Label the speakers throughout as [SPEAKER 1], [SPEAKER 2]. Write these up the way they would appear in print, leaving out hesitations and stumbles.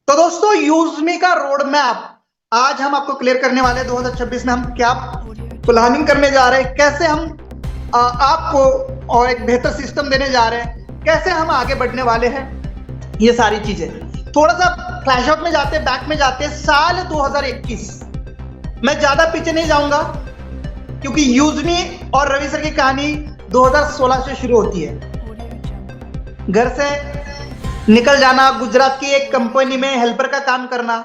[SPEAKER 1] तो दोस्तों यूजमी का रोड मैप आज हम आपको क्लियर करने वाले हैं। 2026 में हम क्या प्लानिंग करने जा रहे हैं, कैसे हम आपको और एक बेहतर सिस्टम देने जा रहे हैं, कैसे हम आगे बढ़ने वाले हैं, ये सारी चीजें। थोड़ा सा फ्लैशबैक में जाते हैं, बैक में जाते हैं साल 2021। मैं ज्यादा पीछे नहीं जाऊंगा क्योंकि यूजमी और रवि सर की कहानी 2016 से शुरू होती है। घर से निकल जाना, गुजरात की एक कंपनी में हेल्पर का काम करना,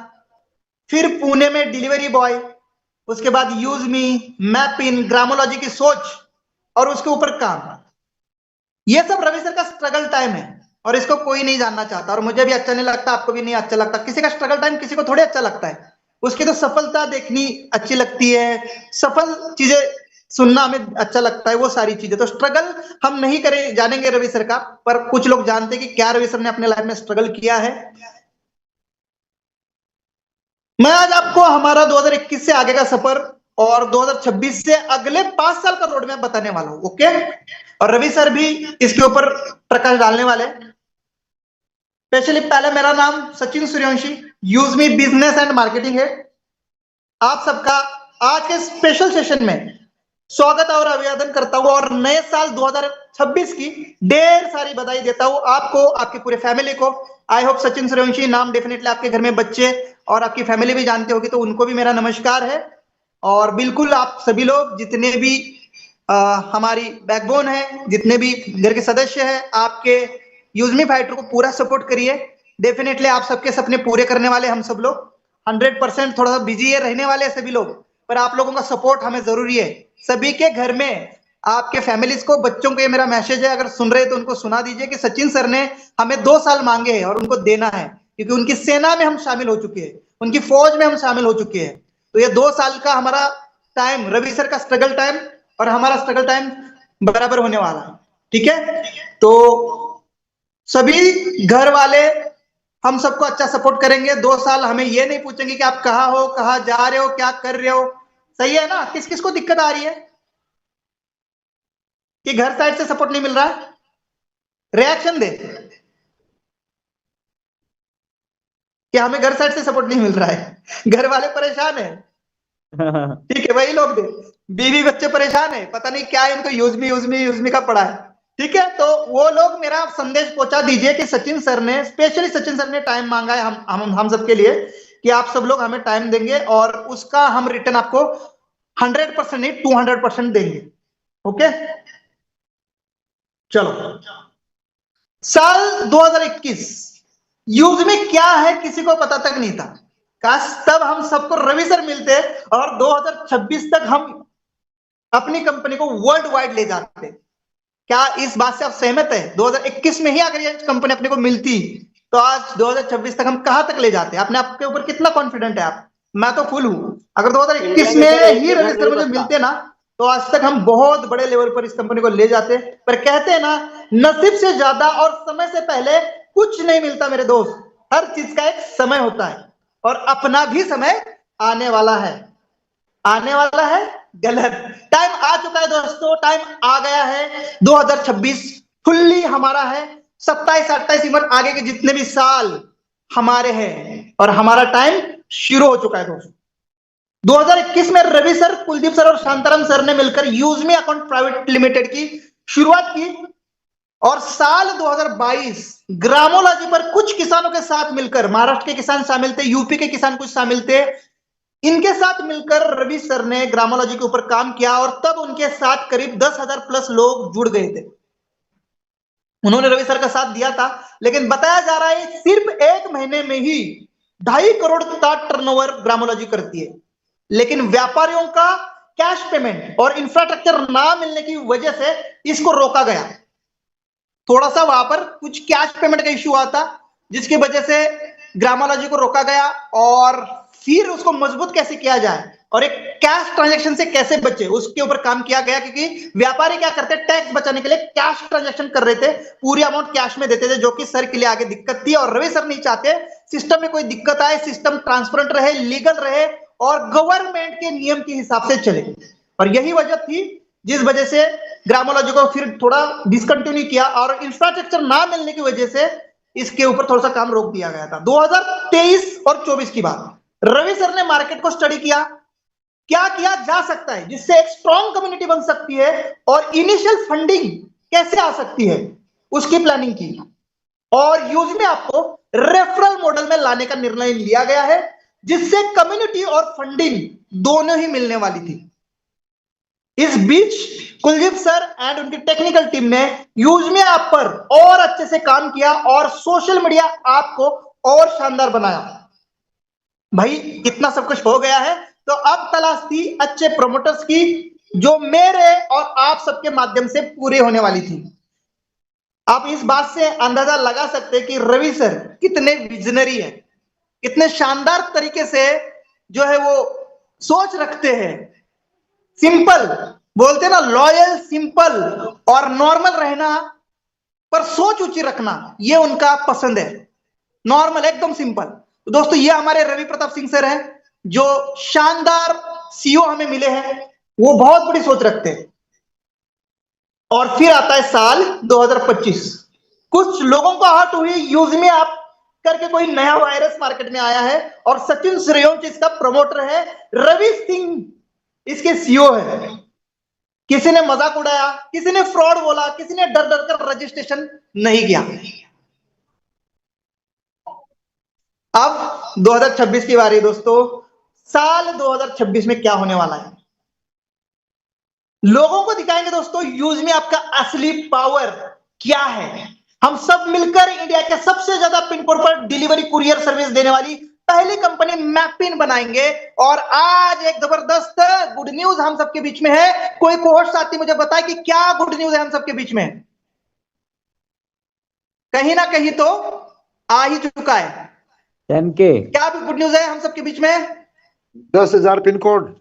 [SPEAKER 1] फिर पुणे में डिलीवरी बॉय, उसके बाद यूजमी, मैपिन, ग्रामोलॉजी की सोच और उसके ऊपर काम। ये सब रवि सर का स्ट्रगल टाइम है और इसको कोई नहीं जानना चाहता और मुझे भी अच्छा नहीं लगता, आपको भी नहीं अच्छा लगता। किसी का स्ट्रगल टाइम किसी को थोड़ी अच्छा लगता है, उसकी तो सफलता देखनी अच्छी लगती है, सफल चीजें सुनना हमें अच्छा लगता है, वो सारी चीजें। तो स्ट्रगल हम नहीं करें जानेंगे रवि सर का, पर कुछ लोग जानते हैं कि क्या रवि सर ने अपने लाइफ में स्ट्रगल किया है। मैं आज आपको हमारा 2021 से आगे का सफर और 2026 से अगले 5 साल का रोड मैप बताने वाला हूं, ओके। और रवि सर भी इसके ऊपर प्रकाश डालने वाले। स्पेशली पहले मेरा नाम सचिन सूर्यवंशी, यूजमी बिजनेस एंड मार्केटिंग है। आप सबका आज के स्पेशल सेशन में स्वागत और अभिवादन करता हूं और नए साल 2026 की ढेर सारी बधाई देता हूं आपको, आपकी पूरे फैमिली को। आई होप सचिन सूर्यवंशी नाम डेफिनेटली आपके घर में बच्चे और आपकी फैमिली भी जानते होगी, तो उनको भी मेरा नमस्कार है। और बिल्कुल आप सभी लोग जितने भी हमारी बैकबोन है, जितने भी घर के सदस्य हैं, आपके यूजमी फाइटर को पूरा सपोर्ट करिए। डेफिनेटली आप सबके सपने पूरे करने वाले हम सब लोग 100%। थोड़ा सा बिजी है रहने वाले सभी लोग, पर आप लोगों का सपोर्ट हमें जरूरी है। सभी के घर में आपके फैमिलीज को, बच्चों को ये मेरा मैसेज है, अगर सुन रहे तो उनको सुना दीजिए कि सचिन सर ने हमें 2 साल मांगे हैं और उनको देना है, क्योंकि उनकी सेना में हम शामिल हो चुके हैं, उनकी फौज में हम शामिल हो चुके हैं। तो ये 2 साल का हमारा टाइम, रवि सर का स्ट्रगल टाइम और हमारा स्ट्रगल टाइम बराबर होने वाला है, ठीक है। तो सभी घर वाले हम सबको अच्छा सपोर्ट करेंगे। 2 साल हमें ये नहीं पूछेंगे कि आप कहाँ हो, कहाँ जा रहे हो, क्या कर रहे हो। सही है ना? किस किस को दिक्कत आ रही है कि घर साइड से सपोर्ट नहीं मिल रहा है? रिएक्शन दे कि हमें घर साइड से सपोर्ट नहीं मिल रहा है। घर वाले परेशान है, ठीक है, वही लोग दे। बीवी बच्चे परेशान है, पता नहीं क्या इनको यूजमी का पड़ा है, ठीक है। तो वो लोग मेरा संदेश पहुंचा दीजिए कि सचिन सर ने, स्पेशली सचिन सर ने टाइम मांगा है हम सबके लिए, कि आप सब लोग हमें टाइम देंगे और उसका हम रिटर्न आपको 100% नहीं 200% देंगे, ओके। चलो, साल 2021 यूजमी क्या है किसी को पता तक नहीं था। काश तब हम सबको रवि सर मिलते और 2026 तक हम अपनी कंपनी को वर्ल्ड वाइड ले जाते। क्या इस बात से आप सहमत है? 2021 में ही अगर ये कंपनी अपने को मिलती तो आज 2026 तक हम कहां तक ले जाते? अपने आप के ऊपर कितना कॉन्फिडेंट है आप? मैं तो फुल हूं। अगर 2021 में ही रवि सर मुझे मिलते ना, तो आज तक हम बहुत बड़े लेवल पर इस कंपनी को ले जाते। पर कहते हैं ना, नसीब से ज्यादा और समय से पहले कुछ नहीं मिलता मेरे दोस्त। हर चीज का एक समय होता है और अपना भी समय आने वाला है। आने वाला है गलत, टाइम आ चुका है दोस्तों, टाइम आ गया है। 2026 फुल्ली हमारा है। 27-28 इवन आगे के जितने भी साल हमारे हैं और हमारा टाइम शुरू हो चुका है दोस्तों। 2021 में रवि सर, कुलदीप सर और शांताराम सर ने मिलकर यूजमी अकाउंट प्राइवेट लिमिटेड की शुरुआत की और साल 2022 ग्रामोलॉजी पर कुछ किसानों के साथ मिलकर, महाराष्ट्र के किसान शामिल थे, यूपी के किसान कुछ शामिल थे, इनके साथ मिलकर रवि सर ने ग्रामोलॉजी के ऊपर काम किया और तब उनके साथ करीब 10,000 प्लस लोग जुड़ गए थे। उन्होंने रवि सर का साथ दिया था, लेकिन बताया जा रहा है सिर्फ 1 महीने में ही 2.5 करोड़ का टर्नओवर ग्रामोलॉजी करती है। लेकिन व्यापारियों का कैश पेमेंट और इंफ्रास्ट्रक्चर ना मिलने की वजह से इसको रोका गया। थोड़ा सा वहां पर कुछ कैश पेमेंट का इश्यू आता, जिसकी वजह से ग्रामोलॉजी को रोका गया और फिर उसको मजबूत कैसे किया जाए और एक कैश ट्रांजैक्शन से कैसे बचे, उसके ऊपर काम किया गया। क्योंकि व्यापारी क्या करते, टैक्स बचाने के लिए कैश ट्रांजैक्शन कर रहे थे, पूरी अमाउंट कैश में देते थे, जो कि सर के लिए आगे दिक्कत थी। और रवि सर नहीं चाहते सिस्टम में कोई दिक्कत आए, सिस्टम ट्रांसपेरेंट रहे, लीगल रहे और गवर्नमेंट के नियम के हिसाब से चले। और यही वजह थी जिस वजह से ग्रामोलॉजी को फिर थोड़ा डिसकंटिन्यू किया और इंफ्रास्ट्रक्चर ना मिलने की वजह से इसके ऊपर थोड़ा सा काम रोक दिया गया था। 2023 और 24 की बात, रवि सर ने मार्केट को स्टडी किया, क्या किया जा सकता है जिससे एक स्ट्रॉन्ग कम्युनिटी बन सकती है और इनिशियल फंडिंग कैसे आ सकती है, उसकी प्लानिंग की। और यूज में आपको रेफरल मॉडल में लाने का निर्णय लिया गया है, जिससे कम्युनिटी और फंडिंग दोनों ही मिलने वाली थी। इस बीच कुलदीप सर एंड उनकी टेक्निकल टीम ने यूजमी ऐप पर और अच्छे से काम किया और सोशल मीडिया ऐप को और शानदार बनाया। भाई इतना सब कुछ हो गया है, तो अब तलाश थी अच्छे प्रमोटर्स की, जो मेरे और आप सबके माध्यम से पूरी होने वाली थी। आप इस बात से अंदाजा लगा सकते हैं कि रवि सर कितने विजनरी है, कितने शानदार तरीके से जो है वो सोच रखते हैं। सिंपल बोलते ना, लॉयल, सिंपल और नॉर्मल रहना, पर सोच ऊंची रखना, ये उनका पसंद है। नॉर्मल, एकदम सिंपल। तो दोस्तों ये हमारे रवि प्रताप सिंह सर हैं, जो शानदार सीईओ हमें मिले हैं, वो बहुत बड़ी सोच रखते हैं। और फिर आता है साल 2025। कुछ लोगों को हट हुई, यूजमी ऐप करके कोई नया वायरस मार्केट में आया है और सचिन श्रेयोंश इसका प्रमोटर है, रवि सिंह इसके सीईओ है। किसी ने मजाक उड़ाया, किसी ने फ्रॉड बोला, किसी ने डर डर कर रजिस्ट्रेशन नहीं किया। अब 2026 की बारी दोस्तों। साल 2026 में क्या होने वाला है, लोगों को दिखाएंगे दोस्तों यूजमी आपका असली पावर क्या है। हम सब मिलकर इंडिया के सबसे ज्यादा पिन कोड पर डिलीवरी कुरियर सर्विस देने वाली पहली कंपनी मैपिन बनाएंगे। और आज एक जबरदस्त गुड न्यूज हम सबके बीच में है। कोई कोहोस्ट साथी मुझे बताए कि क्या गुड न्यूज है हम सबके बीच में। कहीं ना कहीं तो आ ही चुका है।
[SPEAKER 2] 10K
[SPEAKER 1] क्या भी गुड न्यूज है हम सबके बीच में?
[SPEAKER 3] 10,000 pin code.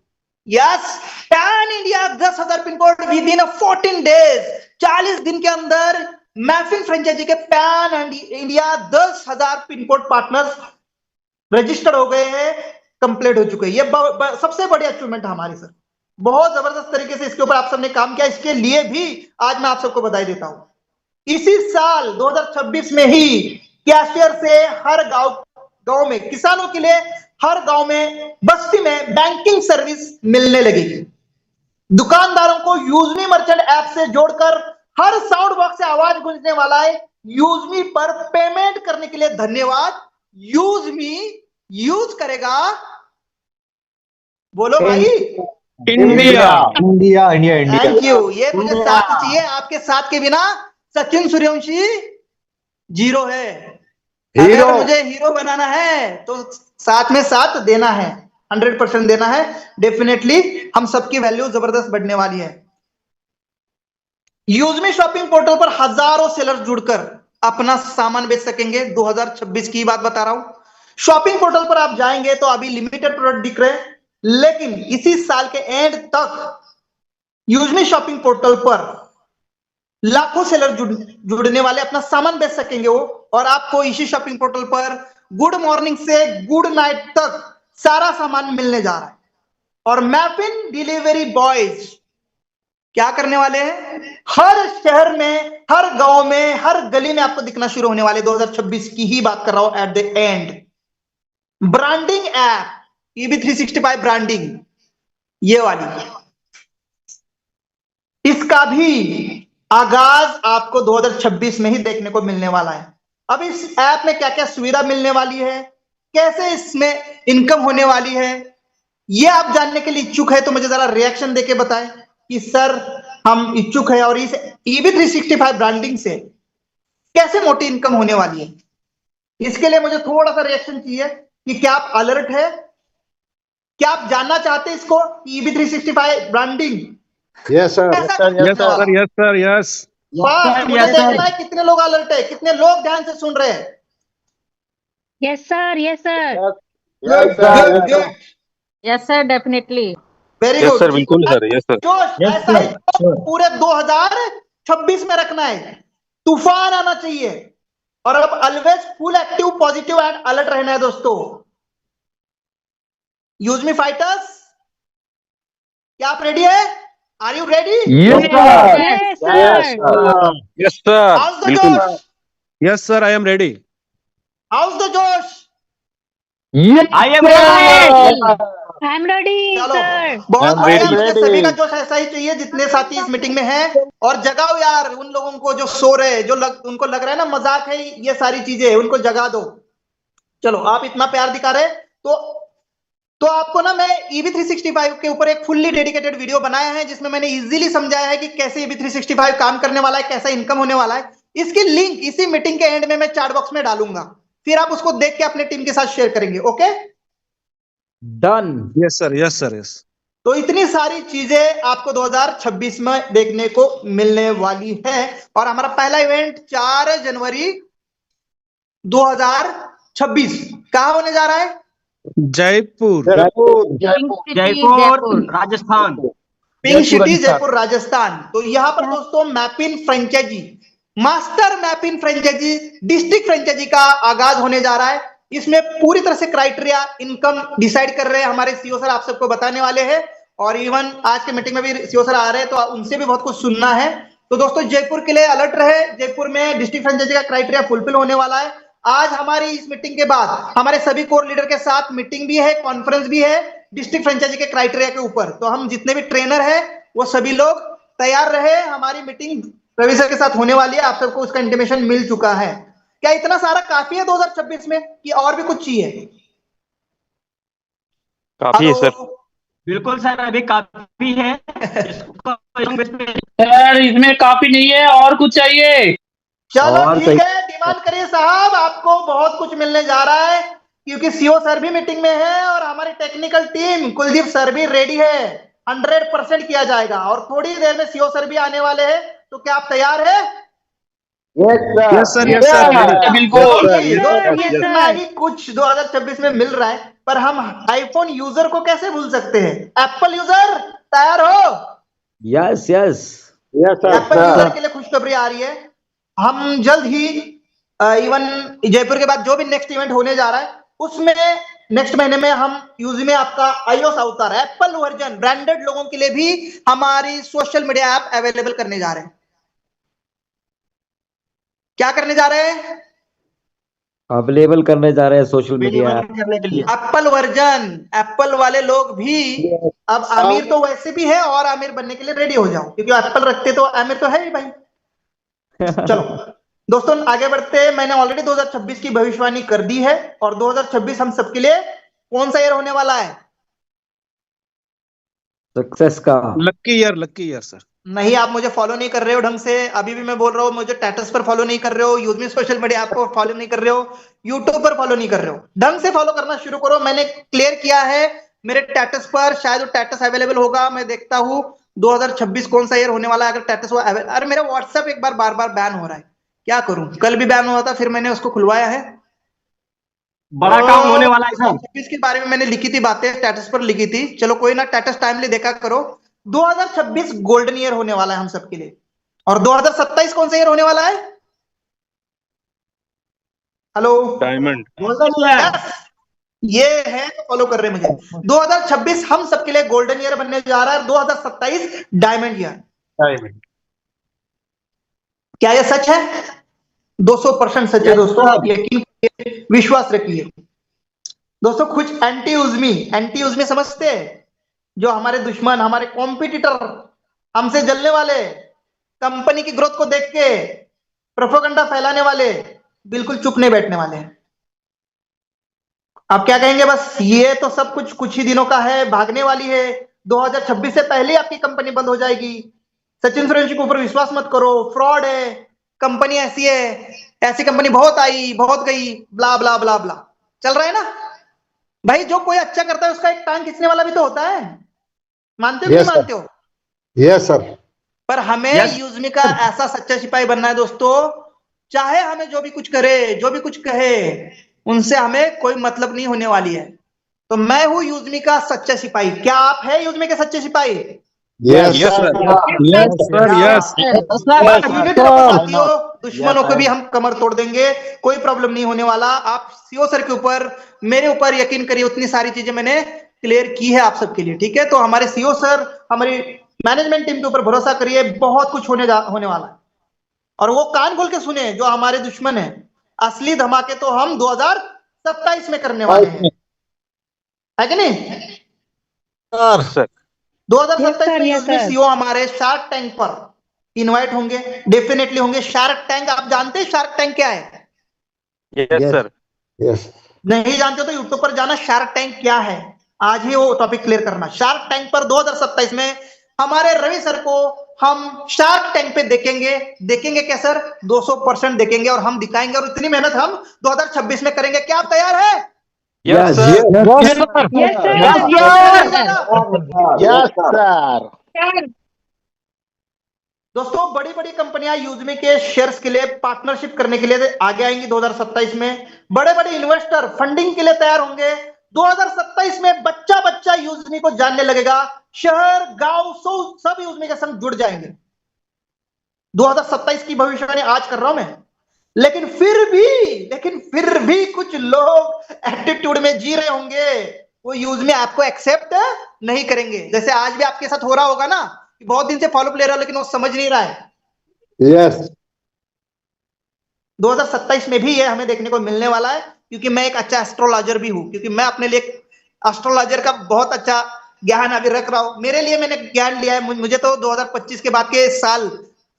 [SPEAKER 1] Yes, pan India 10,000 pin code with in 14 days. 40 दिन के अंदर मैफिन फ्रेंचाइजी के pan India 10,000 pin code partners registered हो गए हैं, कंप्लीट हो चुके हैं। ये सबसे बड़ी अचीवमेंट है हमारी सर। बहुत जबरदस्त तरीके से इसके ऊपर आप सबने काम किया, इसके लिए भी आज मैं आप सबको बधाई देता हूं। इसी साल 2026 में ही कैशियर से हर गांव में, किसानों के लिए हर गांव में, बस्ती में बैंकिंग सर्विस मिलने लगेगी। दुकानदारों को यूजमी मर्चेंट ऐप से जोड़कर हर साउंड बॉक्स से आवाज गूंजने वाला है, यूजमी पर पेमेंट करने के लिए धन्यवाद। यूजमी यूज करेगा, बोलो भाई,
[SPEAKER 3] India India India India.
[SPEAKER 1] Thank you. ये मुझे साथ चाहिए, आपके साथ के बिना सचिन सूर्यवंशी जीरो है।
[SPEAKER 3] हीरो।
[SPEAKER 1] अगर मुझे हीरो बनाना है तो साथ में साथ देना है, 100% देना है। डेफिनेटली हम सबकी वैल्यू जबरदस्त बढ़ने वाली है। यूजमी शॉपिंग पोर्टल पर हजारों सेलर्स जुड़कर अपना सामान बेच सकेंगे। 2026 की बात बता रहा हूं। शॉपिंग पोर्टल पर आप जाएंगे तो अभी लिमिटेड प्रोडक्ट दिख रहे हैं, लेकिन इसी साल के एंड तक यूजमी शॉपिंग पोर्टल पर लाखों सेलर जुड़ने वाले, अपना सामान बेच सकेंगे वो। और आपको इसी शॉपिंग पोर्टल पर गुड मॉर्निंग से गुड नाइट तक सारा सामान मिलने जा रहा है। और मैपिन डिलीवरी बॉयज क्या करने वाले हैं, हर शहर में, हर गांव में, हर गली में आपको दिखना शुरू होने वाले। 2026 की ही बात कर रहा हूं। At the end branding app EB365 branding, ये वाली, इसका भी आगाज आपको 2026 में ही देखने को मिलने वाला है। अब इस ऐप में क्या क्या सुविधा मिलने वाली है, कैसे इसमें इनकम होने वाली है, ये आप जानने के लिए इच्छुक है तो मुझे जरा रिएक्शन देके बताएं कि सर हम इच्छुक है और इस EB365 ब्रांडिंग से कैसे मोटी इनकम होने वाली है। इसके लिए मुझे थोड़ा सा रिएक्शन चाहिए कि क्या आप अलर्ट है, क्या आप जानना चाहते हैं इसको, EB365 ब्रांडिंग
[SPEAKER 3] यस सर,
[SPEAKER 1] कैसा काम
[SPEAKER 3] यस
[SPEAKER 1] करने वाला है?
[SPEAKER 3] Sir, yes sir, yes.
[SPEAKER 1] Fast मुझे देखना है कितने लोग अलर्ट है, कितने लोग ध्यान से सुन रहे हैं।
[SPEAKER 4] Yes, sir. Yes, sir.
[SPEAKER 1] Good good good,
[SPEAKER 4] Yes, sir. Definitely.
[SPEAKER 1] Very
[SPEAKER 5] yes
[SPEAKER 1] good.
[SPEAKER 5] Sir, बिल्कुल सर, यस सर।
[SPEAKER 1] जोश ऐसा ही जोश पूरे 2026 में रखना है, तूफान आना चाहिए। और अब always full active, positive and alert रहना है दोस्तों। यूजमी फाइटर्स, क्या आप रेडी है? Are you ready?
[SPEAKER 4] Yes, sir.
[SPEAKER 5] Yes sir,
[SPEAKER 1] all the
[SPEAKER 5] बिल्कुल।
[SPEAKER 1] जोश,
[SPEAKER 3] Yes, sir. I am ready.
[SPEAKER 1] How's the जोश।
[SPEAKER 2] I am ready.
[SPEAKER 4] I am ready,
[SPEAKER 1] चलो
[SPEAKER 4] sir.
[SPEAKER 1] बहुत
[SPEAKER 3] I'm
[SPEAKER 1] बढ़िया,
[SPEAKER 3] ready.
[SPEAKER 1] मुझे सभी का जोश ऐसा ही चाहिए जितने साथी इस मीटिंग में हैं। और जगाओ यार उन लोगों को जो सो रहे, उनको लग रहा है ना मजाक है ये सारी चीजें, उनको जगा दो। चलो आप इतना प्यार दिखा रहे तो आपको ना मैं EV365 के ऊपर एक फुल्ली डेडिकेटेड वीडियो बनाया है जिसमें मैंने इजीली समझाया है कि कैसे EV365 काम करने वाला है, कैसा इनकम होने वाला है। इसकी लिंक इसी मीटिंग के एंड में मैं चैट बॉक्स में डालूंगा, फिर आप उसको देख के अपने टीम के साथ शेयर करेंगे। Okay
[SPEAKER 2] Done.
[SPEAKER 3] Yes, sir. Yes, sir. Yes.
[SPEAKER 1] तो इतनी सारी चीजें आपको 2026 में देखने को मिलने वाली है। और हमारा पहला इवेंट 4 जनवरी 2026 कहां होने जा रहा है?
[SPEAKER 3] Jaipur.
[SPEAKER 2] Jaipur Rajasthan.
[SPEAKER 1] Pink city Jaipur Rajasthan. तो यहाँ पर दोस्तों मैप इन फ्रेंचाइजी, मास्टर मैप इन फ्रेंचाइजी डिस्ट्रिक्ट फ्रेंचाइजी का आगाज होने जा रहा है। इसमें पूरी तरह से क्राइटेरिया इनकम डिसाइड कर रहे हैं हमारे सीओ सर, आप सबको बताने वाले हैं। और इवन आज के मीटिंग में भी सीओ सर आ रहे हैं तो उनसे भी बहुत कुछ सुनना है। तो दोस्तों जयपुर के लिए अलर्ट रहे, जयपुर में डिस्ट्रिक्ट फ्रेंचाइजी का क्राइटेरिया फुलफिल होने वाला है। आज हमारी इस मीटिंग के बाद हमारे सभी कोर लीडर के साथ मीटिंग भी है, कॉन्फ्रेंस भी है डिस्ट्रिक्ट फ्रेंचाइजी के क्राइटेरिया के ऊपर। तो हम जितने भी ट्रेनर है वो सभी लोग तैयार रहे, हमारी मीटिंग रवि सर के साथ होने वाली है। आप सबको उसका इंटीमेशन मिल चुका है। क्या इतना सारा काफी है 2026 में कि और भी कुछ चाहिए?
[SPEAKER 5] काफी है सर।
[SPEAKER 2] बिल्कुल सर, अभी काफी है।
[SPEAKER 6] सर इसमें काफी नहीं है, और कुछ चाहिए।
[SPEAKER 1] चलो
[SPEAKER 2] और
[SPEAKER 1] ठीक है, डिमांड करिए साहब, आपको बहुत कुछ मिलने जा रहा है क्योंकि सीओ सर भी मीटिंग में है और हमारी टेक्निकल टीम कुलदीप सर भी रेडी है। 100% किया जाएगा और थोड़ी देर में सीओ सर भी आने वाले हैं। तो क्या आप तैयार है?
[SPEAKER 3] Yes, sir. Yes, sir.
[SPEAKER 6] बिल्कुल।
[SPEAKER 1] इतना ही कुछ 2026 में मिल रहा है, पर हम आईफोन यूजर को कैसे भूल सकते हैं? एप्पल यूजर तैयार हो?
[SPEAKER 2] Yes yes.
[SPEAKER 1] एप्पल यूजर के लिए खुशखबरी आ रही है। हम जल्द ही इवन जयपुर के बाद जो भी नेक्स्ट इवेंट होने जा रहा है उसमें नेक्स्ट महीने में हम यूज में आपका iOS अवतार एप्पल वर्जन ब्रांडेड लोगों के लिए भी हमारी सोशल मीडिया ऐप अवेलेबल करने जा रहे हैं। क्या करने जा रहे हैं?
[SPEAKER 2] अवेलेबल करने जा रहे हैं सोशल मीडिया
[SPEAKER 1] करने के लिए एप्पल वर्जन। एप्पल वाले लोग भी अब आमिर तो वैसे भी है और आमिर बनने के लिए रेडी हो जाओ क्योंकि एप्पल रखते तो आमिर तो है ही भाई। चलो दोस्तों आगे बढ़ते हैं। मैंने ऑलरेडी 2026 की भविष्यवाणी कर दी है और 2026 हम सबके लिए कौन सा ईयर होने वाला है?
[SPEAKER 2] सक्सेस का।
[SPEAKER 3] Lucky year, sir.
[SPEAKER 1] नहीं, आप मुझे फॉलो नहीं कर रहे हो ढंग से। अभी भी मैं बोल रहा हूँ, मुझे स्टेटस पर फॉलो नहीं कर रहे हो, यूजमी सोशल मीडिया ऐप को फॉलो नहीं कर रहे हो, यूट्यूब पर फॉलो नहीं कर रहे हो। ढंग से फॉलो करना शुरू करो। मैंने क्लियर किया है मेरे स्टेटस पर, शायद वो स्टेटस अवेलेबल होगा, मैं देखता हूँ 2026 कौन सा ईयर होने वाला है। अगर स्टेटस वो अरे मेरा व्हाट्सएप एक बार बार बैन हो रहा है, क्या करूं? कल भी बैन हुआ था, फिर मैंने उसको खुलवाया है।
[SPEAKER 2] बड़ा काम होने वाला है सर।
[SPEAKER 1] 2026 के बारे में मैंने लिखी थी बातें, स्टेटस पर लिखी थी। चलो कोई ना, स्टेटस टाइमली देखा करो। 2026 गोल्डन ईयर होने वाला है हम सबके लिए। और 2027 कौन सा ईयर होने वाला है? Hello,
[SPEAKER 5] diamond.
[SPEAKER 2] Golden year.
[SPEAKER 1] ये है तो फॉलो कर रहे हैं मुझे। 2026 हम सबके लिए गोल्डन ईयर बनने जा रहा है। 2027 डायमंड ईयर। क्या यह सच है? 200% सच है दोस्तों, आप यकीन करिए, विश्वास रखिए। दोस्तों कुछ एंटी यूजमी समझते हैं? जो हमारे दुश्मन, हमारे कॉम्पिटिटर, हमसे जलने वाले, कंपनी की ग्रोथ को देख के प्रोपेगेंडा फैलाने वाले, बिल्कुल चुप नहीं बैठने वाले हैं। आप क्या कहेंगे? बस ये तो सब कुछ ही दिनों का है, भागने वाली है, 2026 से पहले आपकी कंपनी बंद हो जाएगी। सचिन सुरेश के ऊपर विश्वास मत करो, फ्रॉड है, कंपनी ऐसी है, ऐसी कंपनी बहुत आई बहुत गई, ब्ला ब्ला ब्ला ब्ला चल रहा है ना भाई। जो कोई अच्छा करता है उसका एक टांग खींचने वाला भी तो होता है, मानते हो?
[SPEAKER 3] Yes,
[SPEAKER 1] नहीं
[SPEAKER 3] sir.
[SPEAKER 1] मानते हो?
[SPEAKER 3] Yes, sir.
[SPEAKER 1] पर हमें
[SPEAKER 2] Yes.
[SPEAKER 1] यूजमी का ऐसा सच्चा सिपाही बनना है दोस्तों। चाहे हमें जो भी कुछ करे, जो भी कुछ कहे, उनसे हमें कोई मतलब नहीं होने वाली है। तो मैं हूं यूजमी का सच्चा सिपाही। क्या आप है यूजमी के सच्चे सिपाही?
[SPEAKER 3] Yes,
[SPEAKER 5] Yes,
[SPEAKER 3] sir.
[SPEAKER 5] sir.
[SPEAKER 3] Yes, sir. Yes.
[SPEAKER 1] Unit रखो साथियों, दुश्मनों को भी हम कमर तोड़ देंगे, कोई प्रॉब्लम नहीं होने वाला। आप सीओ सर के ऊपर, मेरे ऊपर यकीन करिए, उतनी सारी चीजें मैंने क्लियर की है आप सबके लिए, ठीक है? तो हमारे सीओ सर, हमारी मैनेजमेंट टीम के ऊपर भरोसा करिए, बहुत कुछ होने वाला है। और वो कान खोल के सुने जो हमारे दुश्मन है, असली धमाके तो हम 2027 में करने वाले हैं, है कि नहीं?
[SPEAKER 3] सर
[SPEAKER 1] 2027 में यूजमी सीईओ हमारे शार्क टैंक पर इनवाइट होंगे, डेफिनेटली होंगे। शार्क टैंक आप जानते हैं शार्क टैंक क्या है?
[SPEAKER 3] यस सर यस
[SPEAKER 1] नहीं जानते तो यूट्यूब पर जाना, शार्क टैंक क्या है, आज ही वो टॉपिक क्लियर करना। शार्क टैंक पर 2027 में हमारे रवि सर को हम शार्क टैंक पे देखेंगे क्या सर? 200% देखेंगे और हम दिखाएंगे, और इतनी मेहनत हम 2026 में करेंगे। क्या आप तैयार है?
[SPEAKER 2] Yes
[SPEAKER 3] yes
[SPEAKER 5] sir.
[SPEAKER 1] दोस्तों बड़ी बड़ी कंपनियां यूजमी के शेयर्स के लिए पार्टनरशिप करने के लिए आगे आएंगी 2027 में। बड़े बड़े इन्वेस्टर फंडिंग के लिए तैयार होंगे 2027 में। बच्चा बच्चा यूजमी को जानने लगेगा, शहर गांव सब यूजमी के संग जुड़ जाएंगे। 2027 की भविष्यवाणी आज कर रहा हूं मैं। लेकिन फिर भी कुछ लोग एटीट्यूड में जी रहे होंगे, वो यूजमी आपको एक्सेप्ट नहीं करेंगे। जैसे आज भी आपके साथ हो रहा होगा ना, बहुत दिन से फॉलोअप ले रहा हो लेकिन वो समझ नहीं रहा है।
[SPEAKER 3] यस
[SPEAKER 1] 2027 में भी ये हमें देखने को मिलने वाला है, क्योंकि मैं एक अच्छा एस्ट्रोलॉजर भी हूं, क्योंकि मैं अपने लिए एस्ट्रोलॉजर का बहुत अच्छा ज्ञान अभी रख रहा हूं। मेरे लिए मैंने ज्ञान लिया है, मुझे तो 2025 के बाद के साल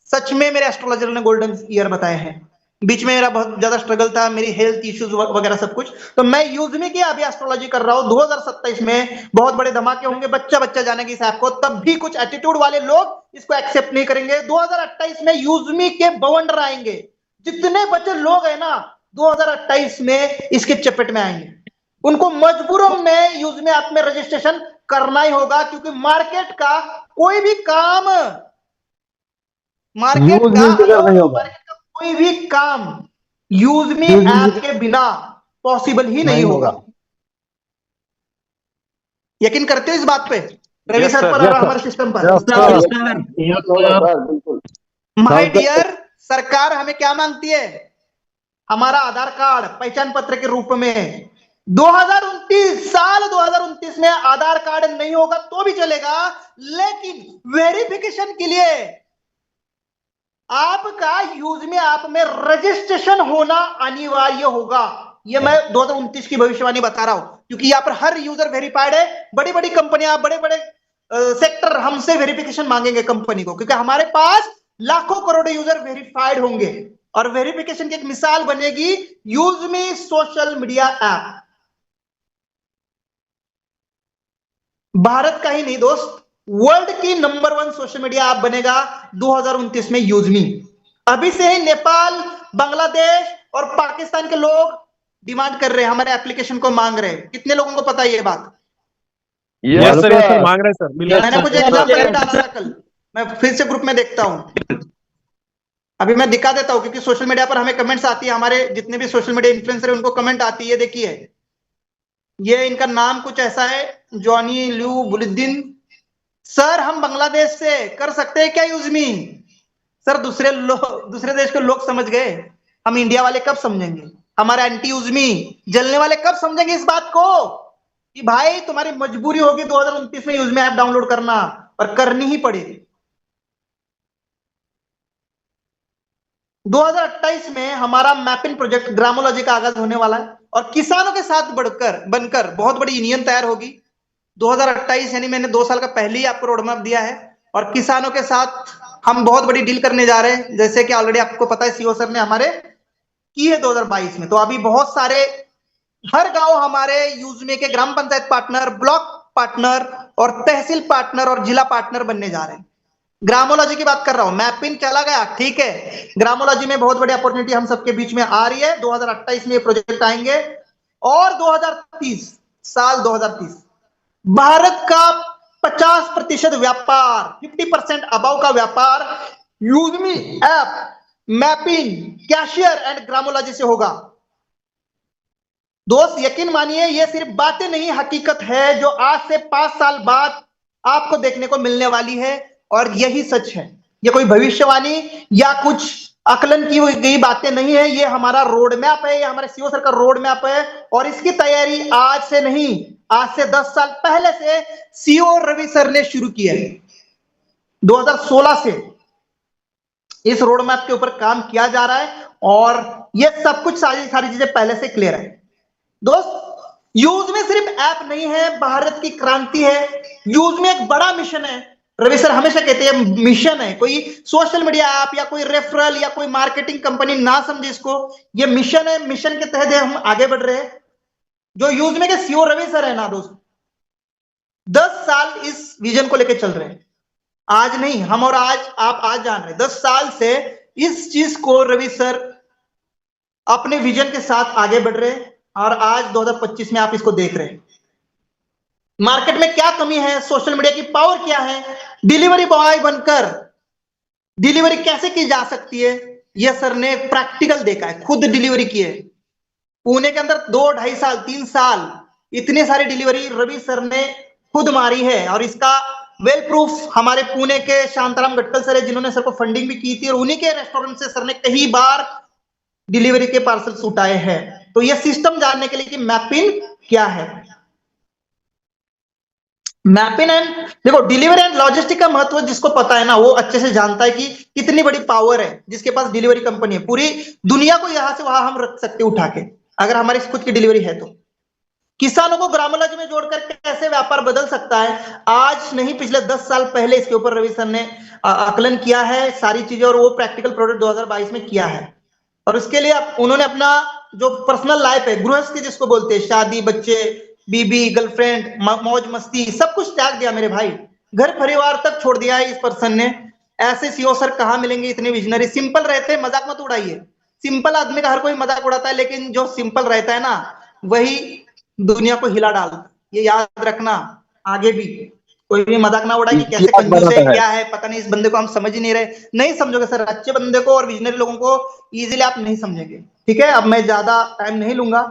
[SPEAKER 1] सच में मेरे एस्ट्रोलॉजर ने गोल्डन ईयर बताए हैं। बीच में मेरा बहुत ज्यादा स्ट्रगल था, मेरी हेल्थ इश्यूज वगैरह सब कुछ, तो मैं यूजमी की अभी एस्ट्रोलॉजी कर रहा हूं। 2027 में बहुत बड़े धमाके होंगे, बच्चा बच्चा जानेगी इस ऐप को। तब भी कुछ एटीट्यूड वाले लोग इसको एक्सेप्ट नहीं करेंगे। 2028 में यूजमी के बवंडर आएंगे। जितने बच्चे लोग हैं ना 2028 में इसके चपेट में आएंगे। उनको मजबूरन में यूजमी ऐप में रजिस्ट्रेशन करना ही होगा, क्योंकि मार्केट का कोई भी काम कोई भी काम यूजमी ऐप के बिना पॉसिबल ही नहीं होगा। यकीन करते हो इस बात पे? रवि सर पर और हमारे सिस्टम पर? माय डियर, सरकार हमें क्या मांगती है? हमारा आधार कार्ड पहचान पत्र के रूप में। 2029 में आधार कार्ड नहीं होगा तो भी चलेगा, लेकिन वेरिफिकेशन के लिए आपका यूजमी ऐप में रजिस्ट्रेशन होना अनिवार्य होगा। ये मैं 2029 की भविष्यवाणी बता रहा हूं, क्योंकि यहां पर हर यूजर वेरीफाइड है। बड़ी बड़ी कंपनियां, बड़े बड़े सेक्टर हमसे वेरिफिकेशन मांगेंगे कंपनी को, क्योंकि हमारे पास लाखों करोड़ों यूजर वेरीफाइड होंगे। और वेरिफिकेशन की एक मिसाल बनेगी यूजमी सोशल मीडिया ऐप। भारत का ही नहीं दोस्त, वर्ल्ड की नंबर 1 सोशल मीडिया ऐप बनेगा 2029 में यूजमी। अभी से ही नेपाल, बांग्लादेश और पाकिस्तान के लोग डिमांड कर रहे हैं, हमारे एप्लीकेशन को मांग रहे हैं। कितने लोगों को पता है ये बात?
[SPEAKER 3] यस सर मांग रहे सर।
[SPEAKER 1] मैंने कुछ एग्जाम्पल डाला था कल, मैं फिर से ग्रुप में देखता हूं। अभी मैं दिखा देता हूं, क्योंकि सोशल मीडिया पर हमें कमेंट्स आती है, हमारे जितने भी सोशल मीडिया इन्फ्लुएंसर है उनको कमेंट आती है। देखिए ये इनका नाम कुछ ऐसा है, जॉनी ल्यू बुलुद्दीन। सर हम बांग्लादेश से कर सकते हैं क्या यूजमी? सर दूसरे देश के लोग समझ गए, हम इंडिया वाले कब समझेंगे? हमारे एंटी यूजमी जलने वाले कब समझेंगे इस बात को कि भाई तुम्हारी मजबूरी होगी 2029 में यूजमी ऐप डाउनलोड करना, और करनी ही पड़ेगी। 2028 में हमारा मैपिंग प्रोजेक्ट ग्रामोलॉजी का आगाज होने वाला है, और किसानों के साथ बनकर बहुत बड़ी यूनियन तैयार होगी। 2028 यानी मैंने 2 साल का पहले ही आपको रोड मैप दिया है, और किसानों के साथ हम बहुत बड़ी डील करने जा रहे हैं, जैसे कि ऑलरेडी आपको पता है सीओ सर ने हमारे की है 2022 में। तो अभी बहुत सारे हर गांव हमारे यूजमी के ग्राम पंचायत पार्टनर, ब्लॉक पार्टनर और तहसील पार्टनर और जिला पार्टनर बनने जा रहे हैं। ग्रामोलॉजी की बात कर रहा हूं, मैपिंग चला गया ठीक है, ग्रामोलॉजी में बहुत बड़ी अपॉर्चुनिटी हम सबके बीच में आ रही है। 2028 में ये प्रोजेक्ट आएंगे, और 2030 साल 2030 भारत का 50% व्यापार, 50% अबाव का व्यापार यूजमी ऐप, मैपिंग, कैशियर एंड ग्रामोलॉजी से होगा। दोस्त यकीन मानिए, ये सिर्फ बातें नहीं हकीकत है, जो आज से 5 साल बाद आपको देखने को मिलने वाली है, और यही सच है। ये कोई भविष्यवाणी या कुछ आकलन की गई बातें नहीं है, ये हमारा रोड मैप है, ये हमारे सीओ सर का रोड मैप है। और इसकी तैयारी आज से नहीं, आज से 10 साल पहले से सीओ रवि सर ने शुरू की है। 2016 से इस रोड मैप के ऊपर काम किया जा रहा है और ये सब कुछ सारी चीजें पहले से क्लियर है। दोस्त, यूज में सिर्फ ऐप नहीं है, भारत की क्रांति है। यूज में एक बड़ा मिशन है। रवि सर हमेशा कहते हैं मिशन है, कोई सोशल मीडिया ऐप या कोई रेफरल या कोई मार्केटिंग कंपनी ना समझे इसको, ये मिशन है। मिशन के तहत हम आगे बढ़ रहे हैं। जो यूज में के सीओ रवि सर है ना दोस्त, 10 साल इस विजन को लेकर चल रहे हैं। आज नहीं, हम और आज आप आज जान रहे हैं, 10 साल से इस चीज को रवि सर अपने विजन के साथ आगे बढ़ रहे हैं और आज 2025 में आप इसको देख रहे हैं। मार्केट में क्या कमी है, सोशल मीडिया की पावर क्या है, डिलीवरी बॉय बनकर डिलीवरी कैसे की जा सकती है, यह सर ने प्रैक्टिकल देखा है, खुद डिलीवरी की है। पुणे के अंदर 2-2.5 साल 3 साल इतने सारे डिलीवरी रवि सर ने खुद मारी है और इसका वेल प्रूफ हमारे पुणे के शांताराम गटकल सर है, जिन्होंने सर को फंडिंग भी की थी और उन्हीं के रेस्टोरेंट से सर ने कई बार डिलीवरी के पार्सल्स उठाए हैं। तो यह सिस्टम जानने के लिए कि मैपिंग क्या है, मैपिंग एंड देखो डिलीवरी एंड लॉजिस्टिक का महत्व जिसको पता है ना, वो अच्छे से जानता है कि कितनी बड़ी पावर है जिसके पास डिलीवरी कंपनी है। पूरी दुनिया को यहां से वहां हम रख सकते उठा के, अगर हमारी खुद की डिलीवरी है तो। किसानों को ग्रामोलॉजी में जोड़कर कैसे व्यापार बदल सकता है, आज नहीं पिछले 10 साल पहले इसके ऊपर रवि सर ने आकलन किया है सारी चीजें, और वो प्रैक्टिकल प्रोडक्ट 2022 में किया है। और उसके लिए उन्होंने अपना जो पर्सनल लाइफ है, गृहस्थी जिसको बोलते हैं, शादी, बच्चे, बीबी, गर्लफ्रेंड, मौज मस्ती, सब कुछ त्याग दिया मेरे भाई, घर परिवार तक छोड़ दिया है इस पर्सन ने। ऐसे सीओ सर कहां मिलेंगे इतने विजनरी? सिंपल रहते हैं, मजाक मत उड़ाइए। सिंपल आदमी का हर कोई मजाक उड़ाता है, लेकिन जो सिंपल रहता है ना वही दुनिया को हिला डालता। ये याद रखना, आगे भी कोई भी मजाक ना उड़ाए कि कैसे कंजूस है, क्या है, पता नहीं इस बंदे को हम समझ ही नहीं रहे। नहीं समझोगे सर, अच्छे बंदे को और विजनरी लोगों को इजीली आप नहीं समझेंगे। ठीक है, अब मैं ज्यादा टाइम नहीं लूंगा,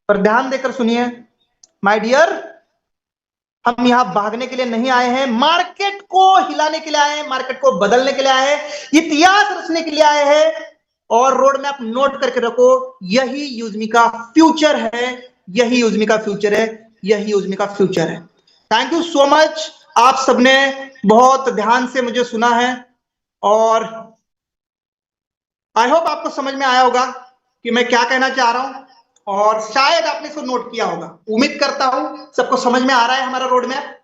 [SPEAKER 1] पर ध्यान देकर सुनिए माय डियर। हम यहाँ भागने के लिए नहीं आए हैं, मार्केट को हिलाने के लिए आए हैं, मार्केट को बदलने के लिए आए हैं, इतिहास रचने के लिए आए हैं। और रोड मैप नोट करके रखो, यही यूजमी का फ्यूचर है, यही यूजमी का फ्यूचर है, यही यूजमी का फ्यूचर है। थैंक यू सो मच, आप सबने बहुत ध्यान से मुझे सुना है और आई होप आपको समझ में आया होगा कि मैं क्या कहना चाह रहा हूं, और शायद आपने इसको नोट किया होगा। उम्मीद करता हूं सबको समझ में आ रहा है हमारा रोड मैप।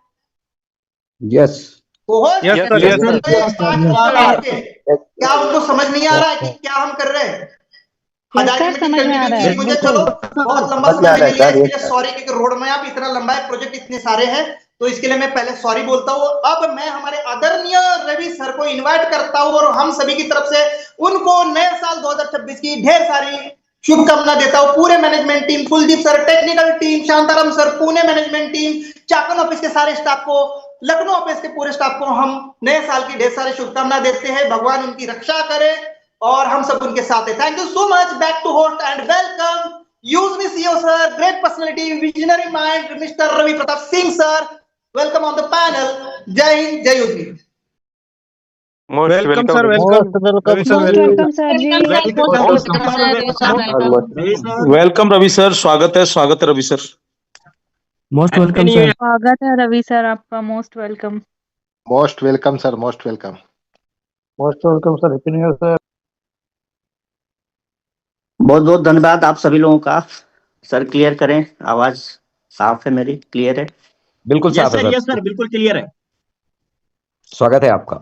[SPEAKER 2] यस
[SPEAKER 1] क्या उनको समझ नहीं आ रहा है कि क्या हम कर रहे हैं? मुझे चलो बहुत लंबा समय ले लिया, इसके लिए सॉरी, क्योंकि रोड मैप इतना लंबा है, प्रोजेक्ट इतने सारे हैं, तो इसके लिए मैं पहले सॉरी बोलता हूँ। अब मैं हमारे आदरणीय रवि सर को इनवाइट करता हूँ और हम सभी की तरफ से उनको नए साल 2026 की ढेर सारी शुभकामना देता हूँ। पूरे management team, Kuldeep sir, technical team, Shantaram sir, Pune management team, Chakan office के सारे स्टाफ को, लखनऊ ऑफिस के पूरे स्टाफ को हम नए साल की ढेर सारी शुभकामना देते हैं। भगवान उनकी रक्षा करे और हम सब उनके साथ हैं। Thank you so much, back to host and welcome यूजमी CEO sir, great personality, visionary mind, mister Ravi Pratap Singh sir, welcome on the panel. जय हिंद, जय यूजमी।
[SPEAKER 3] Welcome sir, welcome Ravi sir, स्वागत है Ravi sir.
[SPEAKER 2] Most welcome sir.
[SPEAKER 4] स्वागत है रवि सर आपका, most welcome.
[SPEAKER 5] Most welcome sir, most welcome.
[SPEAKER 3] Most welcome sir, happy new year sir.
[SPEAKER 7] बहुत बहुत धन्यवाद आप सभी लोगों का। सर क्लियर करें, आवाज साफ है मेरी, क्लियर है?
[SPEAKER 2] बिल्कुल साफ है सर।
[SPEAKER 7] यस सर, बिल्कुल क्लियर है।
[SPEAKER 2] स्वागत है आपका।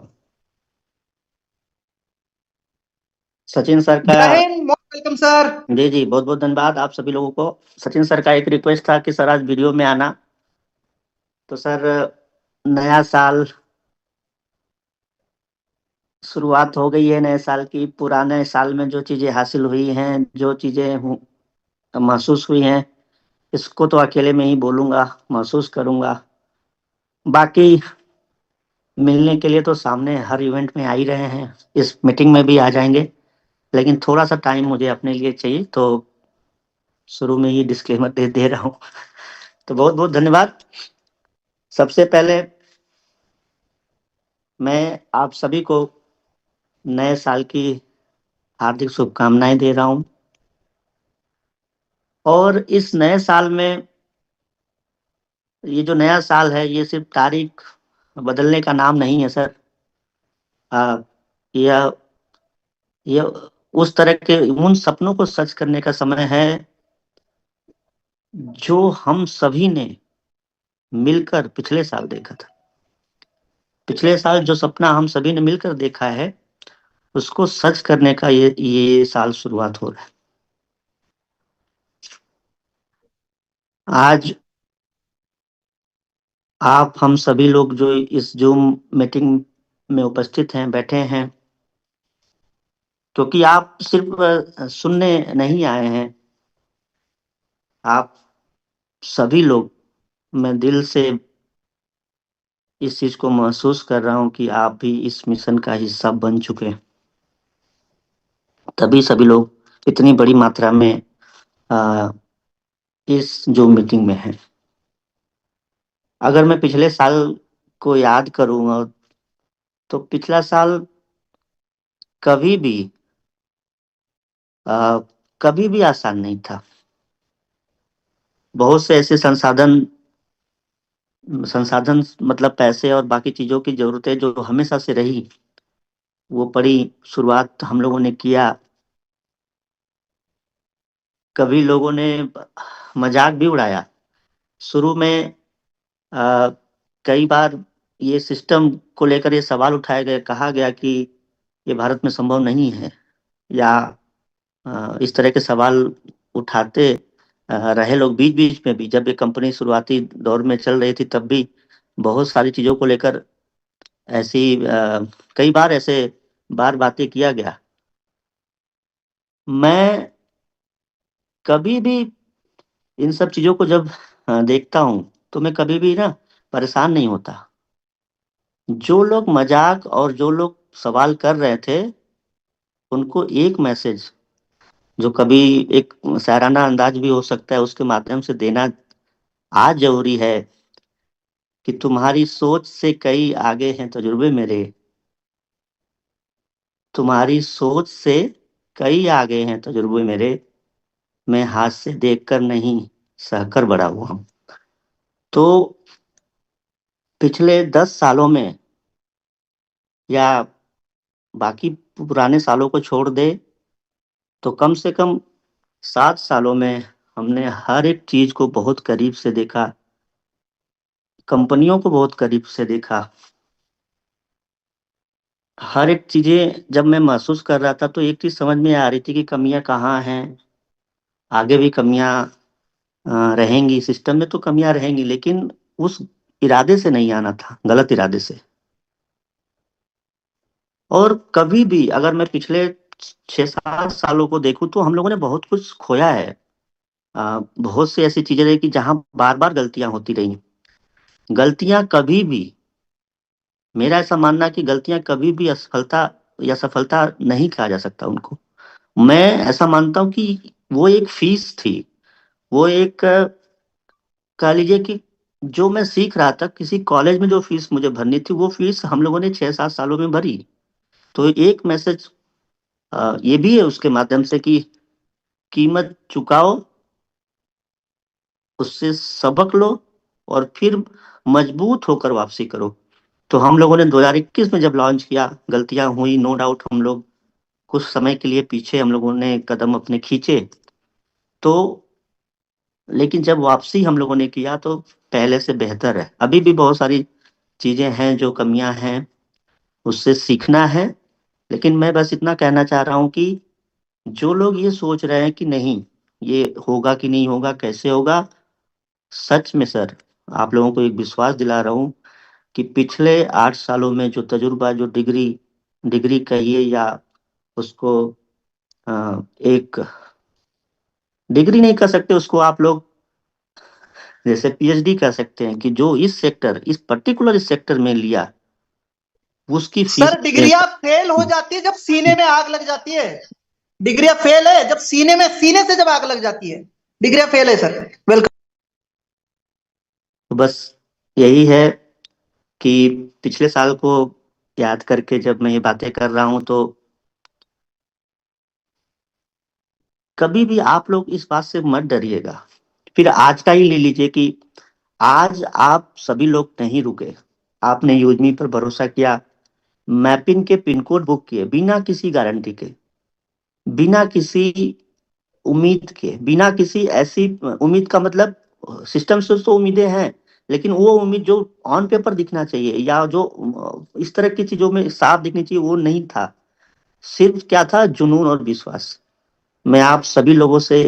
[SPEAKER 7] सचिन सर का
[SPEAKER 1] मोस्ट वेलकम सर।
[SPEAKER 7] जी जी, बहुत बहुत धन्यवाद आप सभी लोगों को। सचिन सर का एक रिक्वेस्ट था कि सर आज वीडियो में आना। तो सर, नया साल शुरुआत हो गई है नए साल की। पुराने साल में जो चीजें हासिल हुई हैं, जो चीजें महसूस हुई हैं, इसको तो अकेले में ही बोलूंगा, महसूस करूंगा। बाकी मिलने के लिए तो सामने हर इवेंट में आ ही रहे हैं, इस मीटिंग में भी आ जाएंगे, लेकिन थोड़ा सा टाइम मुझे अपने लिए चाहिए, तो शुरू में ही डिस्क्लेमर दे रहा हूं। तो बहुत बहुत धन्यवाद। सबसे पहले मैं आप सभी को नए साल की हार्दिक शुभकामनाएं दे रहा हूं। और इस नए साल में, ये जो नया साल है, ये सिर्फ तारीख बदलने का नाम नहीं है सर। यह ये उस तरह के उन सपनों को सच करने का समय है जो हम सभी ने मिलकर पिछले साल देखा था। पिछले साल जो सपना हम सभी ने मिलकर देखा है उसको सच करने का ये साल शुरुआत हो रहा है। आज आप हम सभी लोग जो इस जूम मीटिंग में उपस्थित हैं, बैठे हैं, क्योंकि आप सिर्फ सुनने नहीं आए हैं, आप सभी लोग, मैं दिल से इस चीज को महसूस कर रहा हूं कि आप भी इस मिशन का हिस्सा बन चुके हैं। तभी सभी लोग इतनी बड़ी मात्रा में इस जूम मीटिंग में हैं। अगर मैं पिछले साल को याद करूंगा तो पिछला साल कभी भी कभी भी आसान नहीं था। बहुत से ऐसे संसाधन मतलब पैसे और बाकी चीजों की जरूरतें जो हमेशा से रही, वो बड़ी शुरुआत हम लोगों ने किया। कभी लोगों ने मजाक भी उड़ाया। शुरू में कई बार ये सिस्टम को लेकर ये सवाल उठाया गया, कहा गया कि ये भारत में संभव नहीं है, या इस तरह के सवाल उठाते रहे लोग। बीच बीच में भी जब ये कंपनी शुरुआती दौर में चल रही थी तब भी बहुत सारी चीजों को लेकर ऐसी कई बार ऐसे बातें किया गया। मैं कभी भी इन सब चीजों को जब देखता हूं तो मैं कभी भी ना परेशान नहीं होता। जो लोग मजाक और जो लोग सवाल कर रहे थे उनको एक मैसेज, जो कभी एक शायराना अंदाज भी हो सकता है, उसके माध्यम से देना आज जरूरी है कि तुम्हारी सोच से कई आगे हैं तजुर्बे मेरे। तुम्हारी सोच से कई आगे हैं तजुर्बे मेरे, मैं हाथ से देखकर नहीं सहकर बड़ा हुआ हूं। तो पिछले 10 सालों में या बाकी पुराने सालों को छोड़ दे तो कम से कम 7 सालों में हमने हर एक चीज को बहुत करीब से देखा, कंपनियों को बहुत करीब से देखा। हर एक चीजें जब मैं महसूस कर रहा था तो एक चीज समझ में आ रही थी कि कमियां कहाँ हैं। आगे भी कमियां रहेंगी, सिस्टम में तो कमियां रहेंगी, लेकिन उस इरादे से नहीं आना था, गलत इरादे से। और कभी भी अगर मैं पिछले 6-7 सालों को देखूं तो हम लोगों ने बहुत कुछ खोया है। बहुत सी ऐसी चीजें रही कि जहां बार बार गलतियां होती रही। गलतियां कभी भी, मेरा ऐसा मानना कि गलतियां कभी भी असफलता या सफलता नहीं कहा जा सकता उनको। मैं ऐसा मानता हूं कि वो एक फीस थी, वो एक कह लीजिए कि जो मैं सीख रहा था, किसी कॉलेज में जो फीस मुझे भरनी थी वो फीस हम लोगों ने 6-7 सालों में भरी। तो एक मैसेज ये भी है उसके माध्यम से कि कीमत चुकाओ, उससे सबक लो और फिर मजबूत होकर वापसी करो। तो हम लोगों ने 2021 में जब लॉन्च किया, गलतियां हुई, नो डाउट। हम लोग कुछ समय के लिए पीछे हम लोगों ने कदम अपने खींचे, तो लेकिन जब वापसी हम लोगों ने किया तो पहले से बेहतर है। अभी भी बहुत सारी चीजें हैं जो कमियां हैं, उससे सीखना है। लेकिन मैं बस इतना कहना चाह रहा हूं कि जो लोग ये सोच रहे हैं कि नहीं ये होगा कि नहीं होगा, कैसे होगा, सच में सर आप लोगों को एक विश्वास दिला रहा हूं कि पिछले 8 सालों में जो तजुर्बा, जो डिग्री कहिए या उसको एक डिग्री नहीं कर सकते, उसको आप लोग जैसे पीएचडी कह सकते हैं, कि जो इस सेक्टर, इस पर्टिकुलर इस सेक्टर में लिया उसकी फीस।
[SPEAKER 1] सर डिग्रियां फेल हो जाती है जब सीने में आग लग जाती है। डिग्रियां फेल है जब सीने से जब आग लग जाती है, डिग्रियां फेल है सर। वेलकम।
[SPEAKER 7] तो बस यही है कि पिछले साल को याद करके जब मैं ये बातें कर रहा हूं तो कभी भी आप लोग इस बात से मत डरिएगा। फिर आज का ही ले लीजिए कि आज आप सभी लोग नहीं रुके, आपने यूजमी पर भरोसा किया, मैपिंग के पिन कोड बुक किए बिना किसी गारंटी के। बिना किसी उम्मीद के, बिना किसी ऐसी उम्मीद का मतलब सिस्टम से तो उम्मीदें हैं, लेकिन वो उम्मीद जो ऑन पेपर दिखना चाहिए या जो इस तरह की चीजों में साफ दिखनी चाहिए वो नहीं था। सिर्फ क्या था, जुनून और विश्वास। मैं आप सभी लोगों से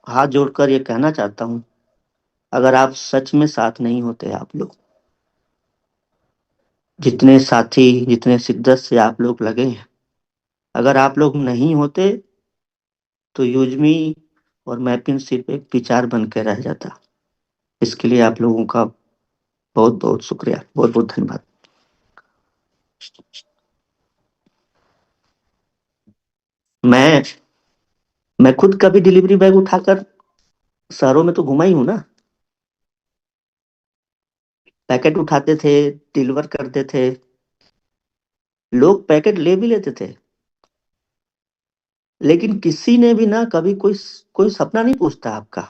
[SPEAKER 7] हाथ जोड़कर ये कहना चाहता हूँ, अगर आप सच में साथ नहीं होते, आप लोग जितने साथी, जितने शिद्दत से आप लोग लगे हैं, अगर आप लोग नहीं होते तो यूजमी और मैपिंग सिर्फ एक विचार बन के रह जाता। इसके लिए आप लोगों का बहुत बहुत शुक्रिया, बहुत बहुत धन्यवाद। मैं खुद कभी डिलीवरी बैग उठाकर शहरों में तो घुमा ही हूं ना। पैकेट उठाते थे, डिलीवर करते थे, लोग पैकेट ले भी लेते थे, लेकिन किसी ने भी ना कभी कोई कोई सपना नहीं पूछता आपका।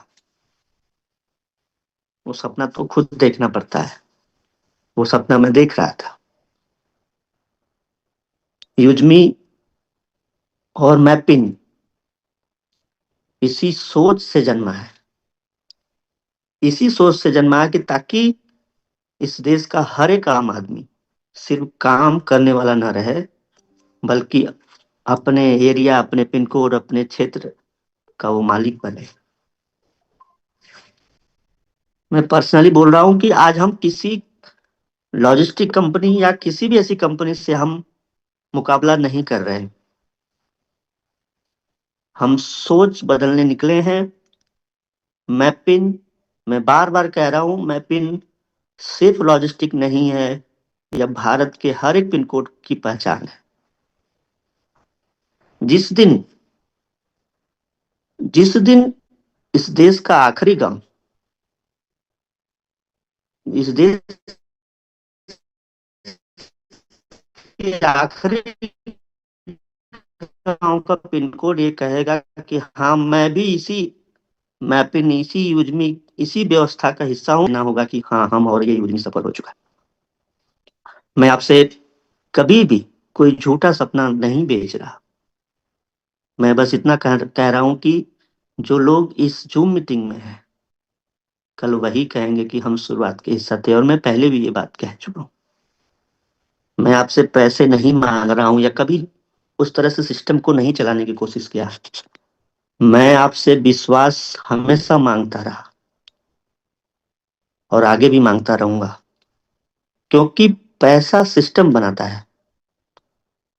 [SPEAKER 7] वो सपना तो खुद देखना पड़ता है। वो सपना मैं देख रहा था। युजमी और मैपिन इसी सोच से जन्मा है, इसी सोच से जन्मा है कि ताकि इस देश का हर एक आम आदमी सिर्फ काम करने वाला ना रहे, बल्कि अपने एरिया, अपने पिन कोड, अपने क्षेत्र का वो मालिक बने। मैं पर्सनली बोल रहा हूं कि आज हम किसी लॉजिस्टिक कंपनी या किसी भी ऐसी कंपनी से हम मुकाबला नहीं कर रहे हैं। हम सोच बदलने निकले हैं। मैपिन, मैं बार बार कह रहा हूं, मैपिन सिर्फ लॉजिस्टिक नहीं है, यह भारत के हर एक पिन कोड की पहचान है। जिस दिन इस देश का आखिरी गम, इस देश के आखिरी गांव का पिन कोड ये कहेगा कि हाँ, मैं भी इसी मैपिन, इसी यूजमी, इसी व्यवस्था का हिस्सा हूं, ना होगा कि हाँ, हम और ये यूजमी सफल हो चुका है। मैं आपसे कभी भी कोई झूठा सपना नहीं बेच रहा। मैं बस इतना कह रहा हूं कि जो लोग इस जूम मीटिंग में हैं, कल वही कहेंगे कि हम शुरुआत के हिस्सा थे। और मैं पहले भी ये बात कह चुका हूं। मैं आपसे पैसे नहीं मांग रहा हूं या कभी उस तरह से सिस्टम को नहीं चलाने की कोशिश किया। मैं आपसे विश्वास हमेशा मांगता रहा और आगे भी मांगता रहूंगा, क्योंकि पैसा सिस्टम बनाता है,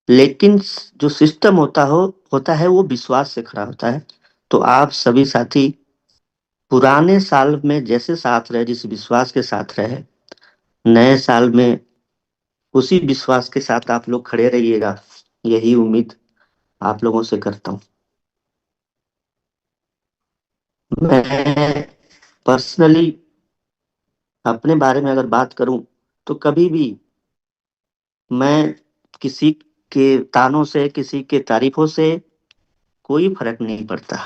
[SPEAKER 7] लेकिन जो सिस्टम होता है वो विश्वास से खड़ा होता है। तो आप सभी साथी पुराने साल में जैसे साथ रहे, जिस विश्वास के साथ रहे, नए साल में उसी विश्वास के साथ आप लोग खड़े रहिएगा, यही उम्मीद आप लोगों से करता हूं। मैं पर्सनली अपने बारे में अगर बात करूं तो कभी भी मैं किसी के तानों से, किसी के तारीफों से कोई फर्क नहीं पड़ता।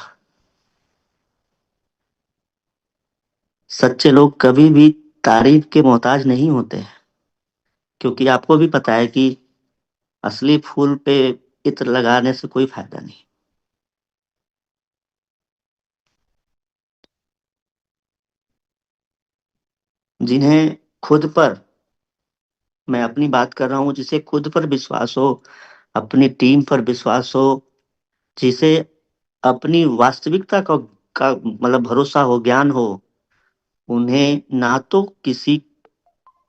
[SPEAKER 7] सच्चे लोग कभी भी तारीफ के मोहताज नहीं होते, क्योंकि आपको भी पता है कि असली फूल पे इत्र लगाने से कोई फायदा नहीं। जिन्हें खुद पर, मैं अपनी बात कर रहा हूं, जिसे खुद पर विश्वास हो, अपनी टीम पर विश्वास हो, जिसे अपनी वास्तविकता का मतलब भरोसा हो, ज्ञान हो, उन्हें ना तो किसी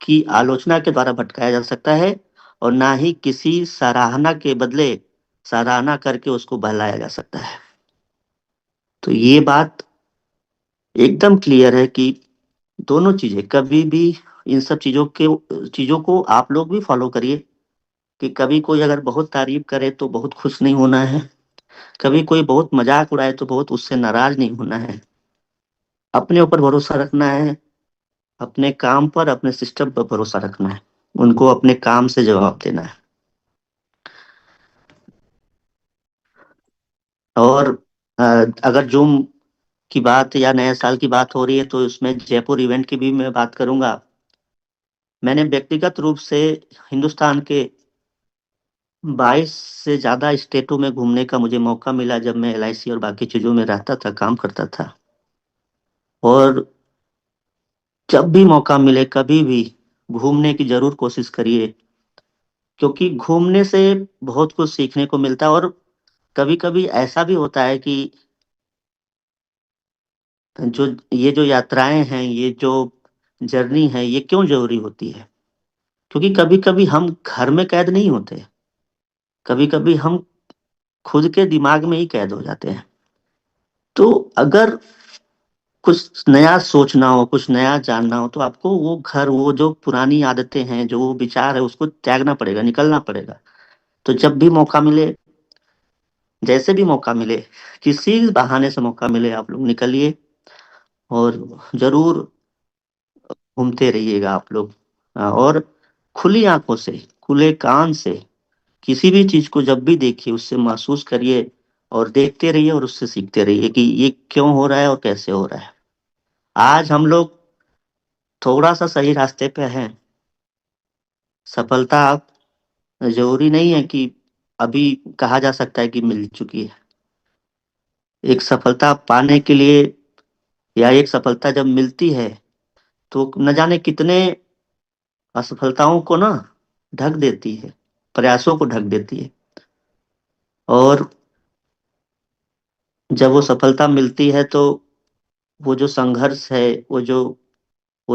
[SPEAKER 7] की आलोचना के द्वारा भटकाया जा सकता है और ना ही किसी सराहना के बदले सराहना करके उसको बहलाया जा सकता है। तो ये बात एकदम क्लियर है कि दोनों चीजें कभी भी, इन सब चीजों को आप लोग भी फॉलो करिए कि कभी कोई अगर बहुत तारीफ करे तो बहुत खुश नहीं होना है, कभी कोई बहुत मजाक उड़ाए तो बहुत उससे नाराज नहीं होना है। अपने ऊपर भरोसा रखना है, अपने काम पर, अपने सिस्टम पर भरोसा रखना है, उनको अपने काम से जवाब देना है। और अगर जूम की बात या नए साल की बात हो रही है तो इसमें जयपुर इवेंट की भी मैं बात करूंगा। मैंने व्यक्तिगत रूप से हिंदुस्तान के 22 से ज्यादा स्टेटों में घूमने का मुझे मौका मिला जब मैं LIC और बाकी चीजों में रहता था, काम करता था। और जब भी मौका मिले कभी भी घूमने की जरूर कोशिश करिए, क्योंकि घूमने से बहुत कुछ सीखने को मिलता है। और कभी कभी ऐसा भी होता है कि जो यात्राएं हैं, ये जो जर्नी है, ये क्यों जरूरी होती है? क्योंकि कभी कभी हम घर में कैद नहीं होते, कभी कभी हम खुद के दिमाग में ही कैद हो जाते हैं। तो अगर कुछ नया सोचना हो, कुछ नया जानना हो, तो आपको वो घर, वो जो पुरानी आदतें हैं, जो वो विचार है, उसको त्यागना पड़ेगा, निकलना पड़ेगा। तो जब भी मौका मिले, जैसे भी मौका मिले, किसी बहाने से मौका मिले, आप लोग निकलिए और जरूर घूमते रहिएगा आप लोग। और खुली आंखों से, खुले कान से किसी भी चीज को जब भी देखिए, उससे महसूस करिए और देखते रहिए और उससे सीखते रहिए कि ये क्यों हो रहा है और कैसे हो रहा है। आज हम लोग थोड़ा सा सही रास्ते पे हैं। सफलता जरूरी नहीं है कि अभी कहा जा सकता है कि मिल चुकी है। एक सफलता पाने के लिए, या एक सफलता जब मिलती है, तो न जाने कितने असफलताओं को ना ढक देती है, प्रयासों को ढक देती है। और जब वो सफलता मिलती है, तो वो जो संघर्ष है, वो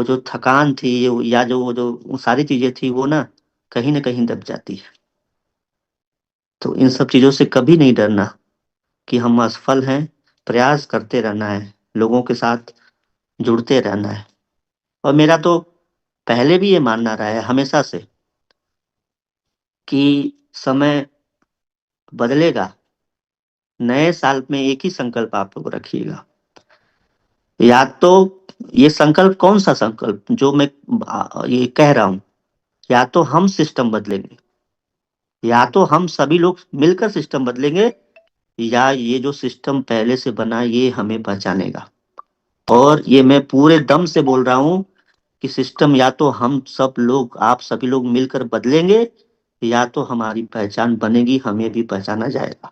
[SPEAKER 7] जो थकान थी, या जो वो सारी चीजें थी, वो ना कहीं दब जाती है। तो इन सब चीजों से कभी नहीं डरना कि हम असफल हैं। प्रयास करते रहना है, लोगों के साथ जुड़ते रहना है। और मेरा तो पहले भी ये मानना रहा है, हमेशा से, कि समय बदलेगा। नए साल में एक ही संकल्प आप लोग रखिएगा। या तो ये संकल्प, कौन सा संकल्प जो मैं ये कह रहा हूं, या तो हम सिस्टम बदलेंगे, या तो हम सभी लोग मिलकर सिस्टम बदलेंगे, या ये जो सिस्टम पहले से बना, ये हमें पहचानेगा। और ये मैं पूरे दम से बोल रहा हूँ कि सिस्टम या तो हम सब लोग, आप सभी लोग मिलकर बदलेंगे, या तो हमारी पहचान बनेगी, हमें भी पहचाना जाएगा।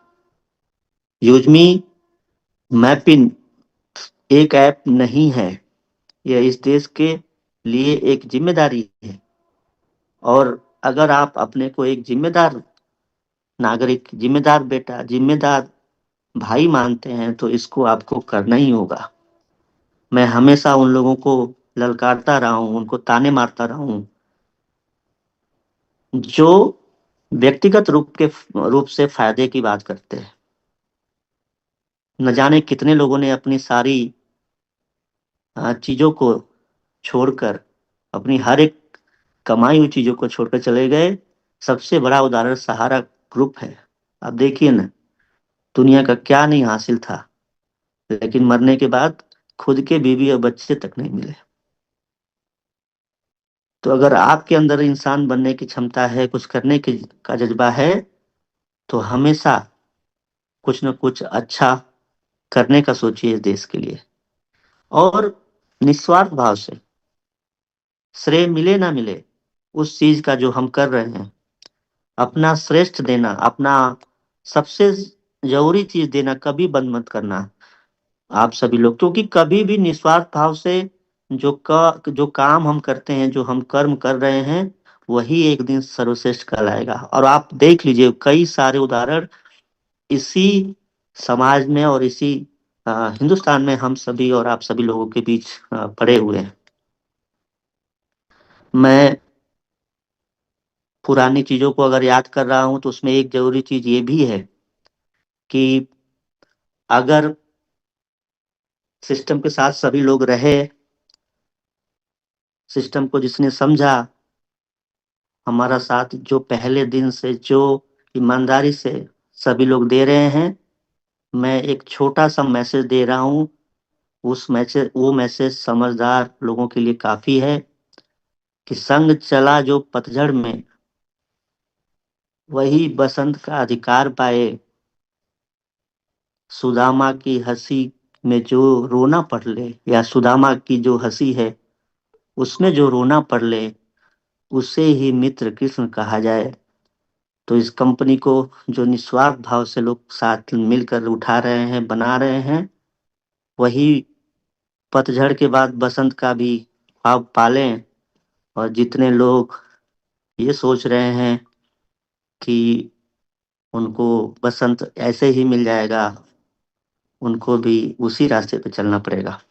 [SPEAKER 7] यूजमी मैपिन एक ऐप नहीं है, यह इस देश के लिए एक जिम्मेदारी है। और अगर आप अपने को एक जिम्मेदार नागरिक, जिम्मेदार बेटा, जिम्मेदार भाई मानते हैं, तो इसको आपको करना ही होगा। मैं हमेशा उन लोगों को ललकारता रहा हूं, उनको ताने मारता रहा हूं, जो व्यक्तिगत रूप से फायदे की बात करते हैं। न जाने कितने लोगों ने अपनी सारी चीजों को छोड़कर, अपनी हर एक कमाई हुई चीजों को छोड़कर चले गए। सबसे बड़ा उदाहरण सहारा ग्रुप है। आप देखिए ना, दुनिया का क्या नहीं हासिल था, लेकिन मरने के बाद खुद के बीवी और बच्चे तक नहीं मिले। तो अगर आपके अंदर इंसान बनने की क्षमता है, कुछ करने की का जज्बा है, तो हमेशा कुछ न कुछ अच्छा करने का सोचिए इस देश के लिए। और निस्वार्थ भाव से, श्रेय मिले ना मिले, उस चीज का जो हम कर रहे हैं, अपना श्रेष्ठ देना, अपना सबसे जरूरी चीज देना कभी बंद मत करना आप सभी लोग। क्योंकि कभी भी निस्वार्थ भाव से जो काम हम करते हैं, जो हम कर्म कर रहे हैं, वही एक दिन सर्वश्रेष्ठ कहलाएगा। और आप देख लीजिए, कई सारे उदाहरण इसी समाज में और इसी हिंदुस्तान में हम सभी और आप सभी लोगों के बीच पड़े हुए हैं। मैं पुरानी चीजों को अगर याद कर रहा हूं, तो उसमें एक जरूरी चीज ये भी है कि अगर सिस्टम के साथ सभी लोग रहे, सिस्टम को जिसने समझा, हमारा साथ जो पहले दिन से जो ईमानदारी से सभी लोग दे रहे हैं, मैं एक छोटा सा मैसेज दे रहा हूं। वो मैसेज समझदार लोगों के लिए काफी है कि संग चला जो पतझड़ में, वही बसंत का अधिकार पाए। सुदामा की हंसी में जो रोना पड़ ले, या सुदामा की जो हंसी है उसमें जो रोना पड़ ले, उसे ही मित्र कृष्ण कहा जाए। तो इस कंपनी को जो निस्वार्थ भाव से लोग साथ मिलकर उठा रहे हैं, बना रहे हैं, वही पतझड़ के बाद बसंत का भी ख्वाब पालें। और जितने लोग ये सोच रहे हैं कि उनको बसंत ऐसे ही मिल जाएगा, उनको भी उसी रास्ते पे चलना पड़ेगा।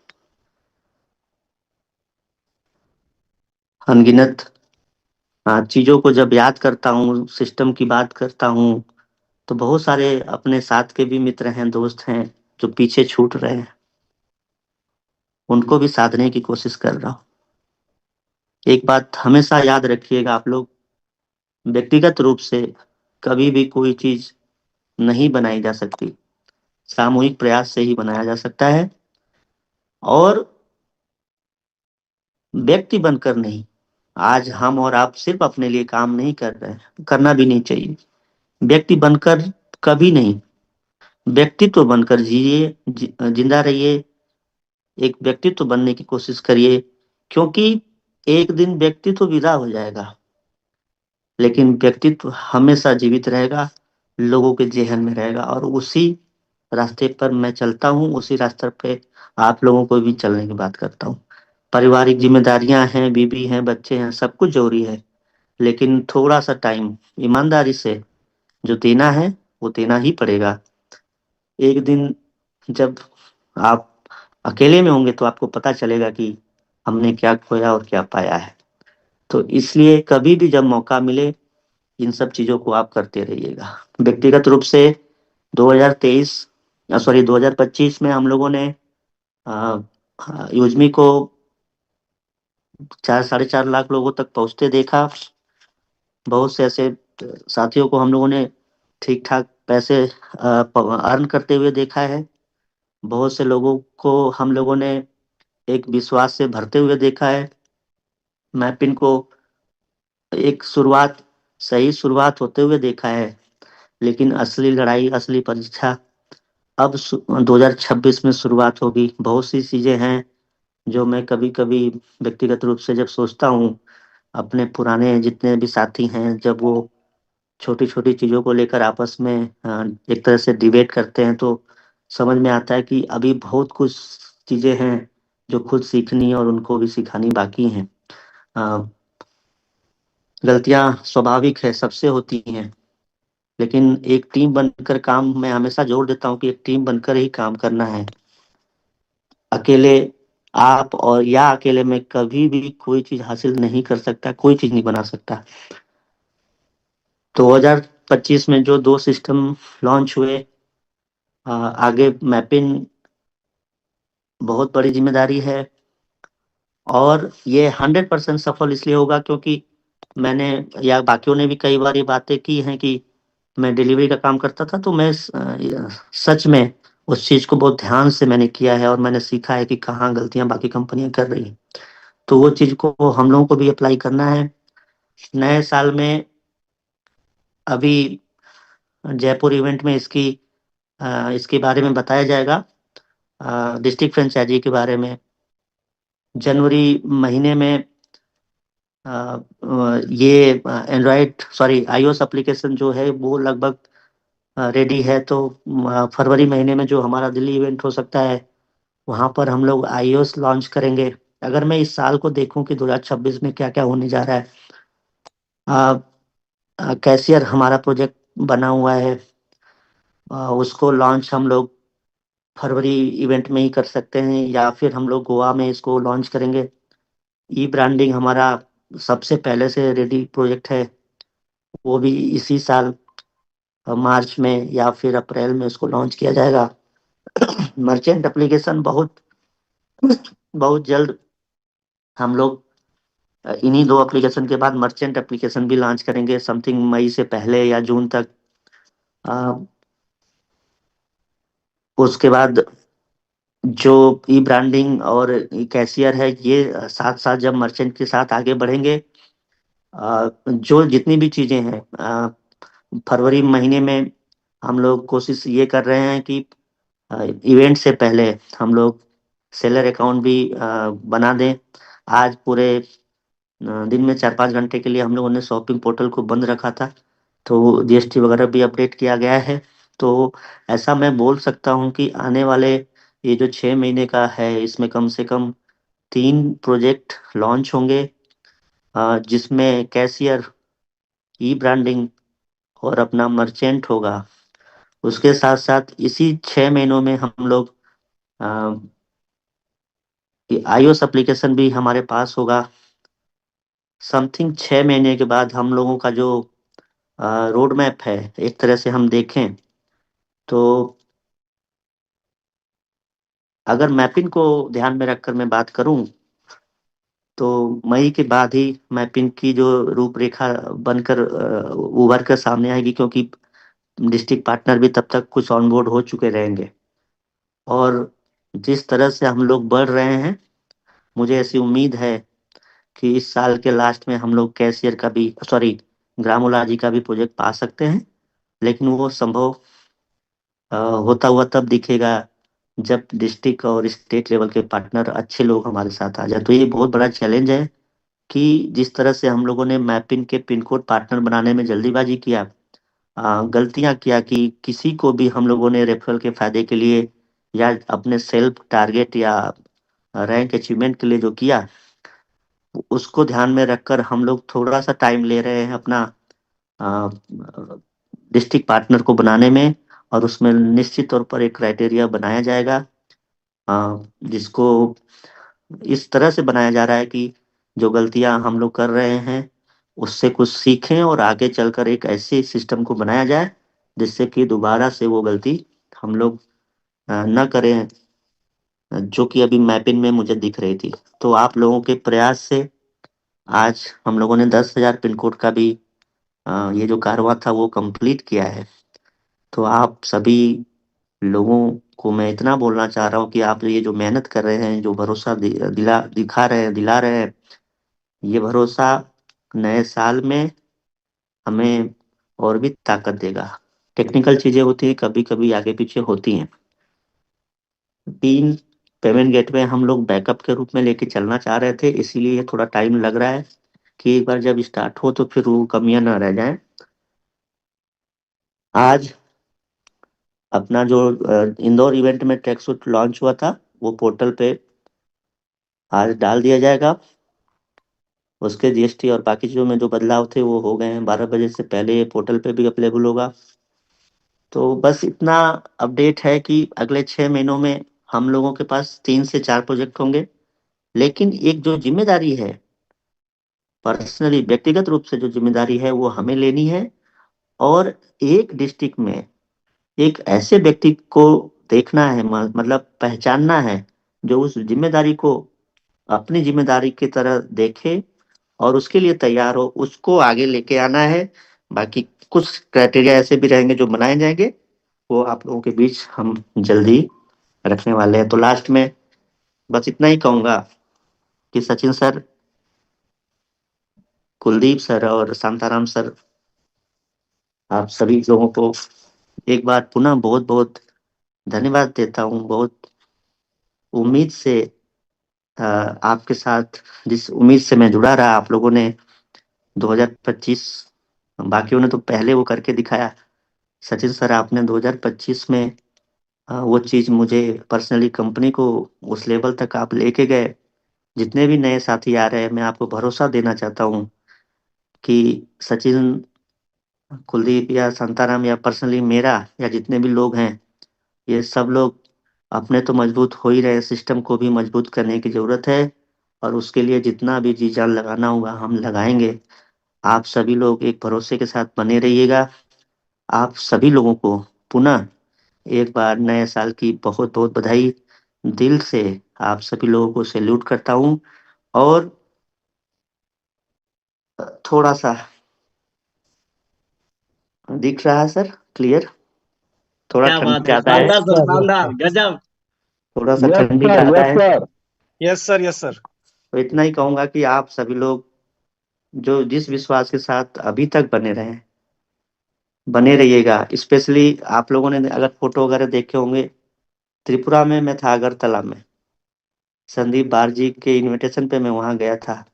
[SPEAKER 7] अनगिनत चीजों को जब याद करता हूँ, सिस्टम की बात करता हूँ, तो बहुत सारे अपने साथ के भी मित्र हैं, दोस्त हैं जो पीछे छूट रहे हैं, उनको भी साधने की कोशिश कर रहा हूँ। एक बात हमेशा याद रखिएगा आप लोग, व्यक्तिगत रूप से कभी भी कोई चीज नहीं बनाई जा सकती, सामूहिक प्रयास से ही बनाया जा सकता है। और व्यक्ति बनकर नहीं, आज हम और आप सिर्फ अपने लिए काम नहीं कर रहे हैं, करना भी नहीं चाहिए। व्यक्ति बनकर कभी नहीं, व्यक्तित्व बनकर जिए, जिंदा रहिए, एक व्यक्तित्व बनने की कोशिश करिए, क्योंकि एक दिन व्यक्तित्व विदा हो जाएगा, लेकिन व्यक्तित्व हमेशा जीवित रहेगा, लोगों के जेहन में रहेगा। और उसी रास्ते पर मैं चलता हूँ, उसी रास्ते पे आप लोगों को भी चलने की बात करता हूँ। पारिवारिक जिम्मेदारियां हैं, बीबी हैं, बच्चे हैं, सब कुछ जरूरी है, लेकिन थोड़ा सा टाइम ईमानदारी से जो देना है वो देना ही पड़ेगा। एक दिन जब आप अकेले में होंगे तो आपको पता चलेगा कि हमने क्या खोया और क्या पाया है। तो इसलिए कभी भी जब मौका मिले, इन सब चीजों को आप करते रहिएगा। व्यक्तिगत रूप से 2025 में हम लोगों ने यूजमी को 4-4.5 लाख लोगों तक पहुंचते देखा। बहुत से ऐसे साथियों को हम लोगों ने ठीक ठाक पैसे अर्न करते हुए देखा है। बहुत से लोगों को हम लोगों ने एक विश्वास से भरते हुए देखा है। मैपिन को एक सही शुरुआत होते हुए देखा है, लेकिन असली लड़ाई, असली परीक्षा अब 2026 में शुरुआत होगी। बहुत सी चीजें हैं जो मैं कभी कभी व्यक्तिगत रूप से जब सोचता हूँ, अपने पुराने जितने भी साथी हैं, जब वो छोटी छोटी चीजों को लेकर आपस में एक तरह से डिबेट करते हैं, तो समझ में आता है कि अभी बहुत कुछ चीजें हैं जो खुद सीखनी और उनको भी सिखानी बाकी हैं। गलतियां स्वाभाविक है, सबसे होती हैं, लेकिन एक टीम बनकर काम, मैं हमेशा जोर देता हूँ कि एक टीम बनकर ही काम करना है। अकेले आप और या अकेले में कभी भी कोई चीज हासिल नहीं कर सकता, कोई चीज नहीं बना सकता। 2025 में जो 2 सिस्टम लॉन्च हुए, आगे मैपिन बहुत बड़ी जिम्मेदारी है, और ये 100% सफल इसलिए होगा क्योंकि मैंने या बाकियों ने भी कई बार ये बातें की हैं कि मैं डिलीवरी का काम करता था, तो मैं सच में उस चीज को बहुत ध्यान से मैंने किया है, और मैंने सीखा है कि कहाँ गलतियां बाकी कंपनियां कर रही हैं। तो वो चीज को हम लोगों को भी अप्लाई करना है। नए साल में अभी जयपुर इवेंट में इसके बारे में बताया जाएगा, डिस्ट्रिक्ट फ्रेंचाइजी के बारे में। जनवरी महीने में ये एंड्रॉयड iOS एप्लीकेशन जो है वो लगभग रेडी है। तो फरवरी महीने में जो हमारा दिल्ली इवेंट हो सकता है, वहां पर हम लोग iOS लॉन्च करेंगे। अगर मैं इस साल को देखूं कि 2026 में क्या क्या होने जा रहा है, कैशियर हमारा प्रोजेक्ट बना हुआ है, उसको लॉन्च हम लोग फरवरी इवेंट में ही कर सकते हैं, या फिर हम लोग गोवा में इसको लॉन्च करेंगे। ई ब्रांडिंग हमारा सबसे पहले से रेडी प्रोजेक्ट है, वो भी इसी साल मार्च में या फिर अप्रैल में उसको लॉन्च किया जाएगा। मर्चेंट एप्लीकेशन बहुत बहुत जल्द हम लोग इन्हीं 2 एप्लीकेशन के बाद मर्चेंट एप्लीकेशन भी लॉन्च करेंगे, समथिंग मई से पहले या जून तक। उसके बाद जो ई ब्रांडिंग और कैशियर है, ये साथ साथ जब मर्चेंट के साथ आगे बढ़ेंगे, जो जितनी भी चीजें हैं, फरवरी महीने में हम लोग कोशिश ये कर रहे हैं कि इवेंट से पहले हम लोग सेलर अकाउंट भी बना दें। आज पूरे दिन में 4-5 घंटे के लिए हम लोगों ने शॉपिंग पोर्टल को बंद रखा था, तो जीएसटी वगैरह भी अपडेट किया गया है। तो ऐसा मैं बोल सकता हूँ कि आने वाले ये जो 6 महीने का है, इसमें कम से कम 3 प्रोजेक्ट लॉन्च होंगे, जिसमें कैशियर, ई ब्रांडिंग और अपना मर्चेंट होगा। उसके साथ साथ इसी 6 महीनों में हम लोग iOS एप्लीकेशन भी हमारे पास होगा। समथिंग 6 महीने के बाद हम लोगों का जो रोड मैप है, एक तरह से हम देखें तो अगर मैपिंग को ध्यान में रखकर मैं बात करूं तो मई के बाद ही मैपिंग की जो रूपरेखा बनकर उभर कर सामने आएगी, क्योंकि डिस्ट्रिक्ट पार्टनर भी तब तक कुछ ऑनबोर्ड हो चुके रहेंगे। और जिस तरह से हम लोग बढ़ रहे हैं, मुझे ऐसी उम्मीद है कि इस साल के लास्ट में हम लोग कैशियर का भी, सॉरी, ग्रामोलॉजी का भी प्रोजेक्ट पा सकते हैं। लेकिन वो संभव होता हुआ तब दिखेगा जब डिस्ट्रिक्ट और स्टेट लेवल के पार्टनर अच्छे लोग हमारे साथ आ जाए। तो ये बहुत बड़ा चैलेंज है कि जिस तरह से हम लोगों ने मैपिंग के पिन कोड पार्टनर बनाने में जल्दीबाजी किया, गलतियां किया कि किसी को भी हम लोगों ने रेफरल के फायदे के लिए या अपने सेल्फ टारगेट या रैंक अचीवमेंट के लिए जो किया, उसको ध्यान में रखकर हम लोग थोड़ा सा टाइम ले रहे हैं अपना डिस्ट्रिक्ट पार्टनर को बनाने में। और उसमें निश्चित तौर पर एक क्राइटेरिया बनाया जाएगा, जिसको इस तरह से बनाया जा रहा है कि जो गलतियां हम लोग कर रहे हैं उससे कुछ सीखें और आगे चलकर एक ऐसे सिस्टम को बनाया जाए जिससे कि दोबारा से वो गलती हम लोग न करें, जो कि अभी मैपिंग में मुझे दिख रही थी। तो आप लोगों के प्रयास से आज हम लोगों ने 10,000 पिन कोड का भी ये जो कारवां था वो कंप्लीट किया है। तो आप सभी लोगों को मैं इतना बोलना चाह रहा हूँ कि आप ये जो मेहनत कर रहे हैं, जो भरोसा दिला रहे हैं, ये भरोसा नए साल में हमें और भी ताकत देगा। टेक्निकल चीजें होती हैं, कभी कभी आगे पीछे होती हैं। 3 पेमेंट गेटवे हम लोग बैकअप के रूप में लेके चलना चाह रहे थे, इसीलिए ये थोड़ा टाइम लग रहा है कि एक बार जब स्टार्ट हो तो फिर वो कमियां ना रह जाएं। आज अपना जो इंदौर इवेंट में ट्रैक सूट लॉन्च हुआ था, वो पोर्टल पे आज डाल दिया जाएगा। उसके जीएसटी और बाकी चीज़ों में जो बदलाव थे वो हो गए हैं। 12 बजे से पहले ये पोर्टल पे भी अवेलेबल होगा। तो बस इतना अपडेट है कि अगले 6 महीनों में हम लोगों के पास 3 से 4 प्रोजेक्ट होंगे। लेकिन एक जो जिम्मेदारी है, पर्सनली व्यक्तिगत रूप से जो जिम्मेदारी है वो हमें लेनी है। और एक डिस्ट्रिक्ट में एक ऐसे व्यक्ति को देखना है, मतलब पहचानना है, जो उस जिम्मेदारी को अपनी जिम्मेदारी की तरह देखे और उसके लिए तैयार हो, उसको आगे लेके आना है। बाकी कुछ क्राइटेरिया ऐसे भी रहेंगे जो बनाए जाएंगे, वो आप लोगों के बीच हम जल्दी रखने वाले हैं। तो लास्ट में बस इतना ही कहूंगा कि सचिन सर, कुलदीप सर और शांताराम सर, आप सभी लोगों को एक बार पुनः बहुत बहुत धन्यवाद देता हूँ। बहुत उम्मीद से आपके साथ, जिस उम्मीद से मैं जुड़ा रहा, आप लोगों ने 2025, बाकियों ने तो पहले वो करके दिखाया, सचिन सर आपने 2025 में वो चीज़ मुझे पर्सनली, कंपनी को उस लेवल तक आप लेके गए। जितने भी नए साथी आ रहे हैं, मैं आपको भरोसा देना चाहता हूँ कि सचिन, कुलदीप या शांताराम या पर्सनली मेरा या जितने भी लोग हैं, ये सब लोग अपने तो मजबूत हो ही रहे, सिस्टम को भी मजबूत करने की जरूरत है। और उसके लिए जितना भी जी जान लगाना होगा हम लगाएंगे। आप सभी लोग एक भरोसे के साथ बने रहिएगा। आप सभी लोगों को पुनः एक बार नए साल की बहुत बहुत बधाई। दिल से आप सभी लोगों को सैल्यूट करता हूँ। और थोड़ा सा दिख रहा है सर, क्लियर? थोड़ा
[SPEAKER 2] क्या
[SPEAKER 7] ठंडी
[SPEAKER 2] बात है,
[SPEAKER 7] ज्यादा है,
[SPEAKER 2] शानदार सर, शानदार, गजब।
[SPEAKER 7] थोड़ा सा
[SPEAKER 5] यस
[SPEAKER 7] ठंडी
[SPEAKER 5] सर,
[SPEAKER 7] ज्यादा
[SPEAKER 5] यस
[SPEAKER 7] है।
[SPEAKER 5] Sir.
[SPEAKER 3] Yes sir, yes sir.
[SPEAKER 7] तो इतना ही कहूंगा कि आप सभी लोग जो जिस विश्वास के साथ अभी तक बने रहे, बने रहिएगा। स्पेशली आप लोगों ने अगर फोटो वगैरह देखे होंगे, त्रिपुरा में मैं था, अगरतला में, संदीप बारजी के इनविटेशन पे मैं वहाँ गया था।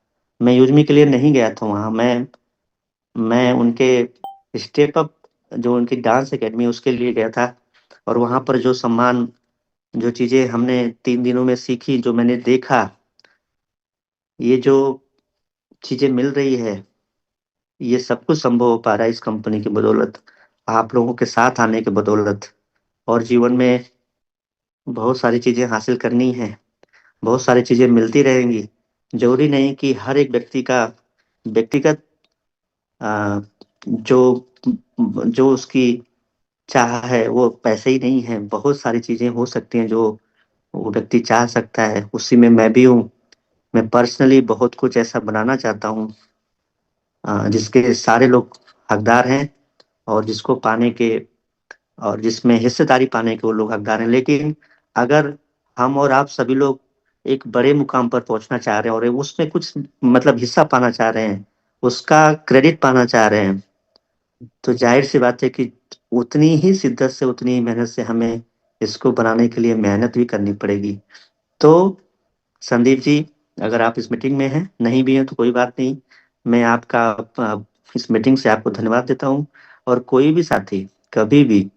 [SPEAKER 7] मैं यूजमी के लिए नहीं गया था वहाँ, मैं उनके स्टेप अप जो उनकी डांस एकेडमी है उसके लिए गया था। और वहाँ पर जो सम्मान, जो चीज़ें हमने 3 दिनों में सीखी, जो मैंने देखा, ये जो चीज़ें मिल रही है, ये सब कुछ संभव हो पा रहा है इस कंपनी की बदौलत, आप लोगों के साथ आने की बदौलत। और जीवन में बहुत सारी चीज़ें हासिल करनी है, बहुत सारी चीज़ें मिलती रहेंगी। जरूरी नहीं कि हर एक व्यक्ति का व्यक्तिगत आ, जो जो उसकी चाह है वो पैसे ही नहीं है, बहुत सारी चीज़ें हो सकती हैं जो वो व्यक्ति चाह सकता है। उसी में मैं भी हूँ। मैं पर्सनली बहुत कुछ ऐसा बनाना चाहता हूँ जिसके सारे लोग हकदार हैं, और जिसको पाने के और जिसमें हिस्सेदारी पाने के वो लोग हकदार हैं। लेकिन अगर हम और आप सभी लोग एक बड़े मुकाम पर पहुंचना चाह रहे हैं और उसमें कुछ मतलब हिस्सा पाना चाह रहे हैं, उसका क्रेडिट पाना चाह रहे हैं, तो जाहिर सी बात है कि उतनी ही शिद्दत से, उतनी ही मेहनत से हमें इसको बनाने के लिए मेहनत भी करनी पड़ेगी। तो संदीप जी, अगर आप इस मीटिंग में हैं, नहीं भी हैं तो कोई बात नहीं, मैं आपका इस मीटिंग से आपको धन्यवाद देता हूँ। और कोई भी साथी कभी भी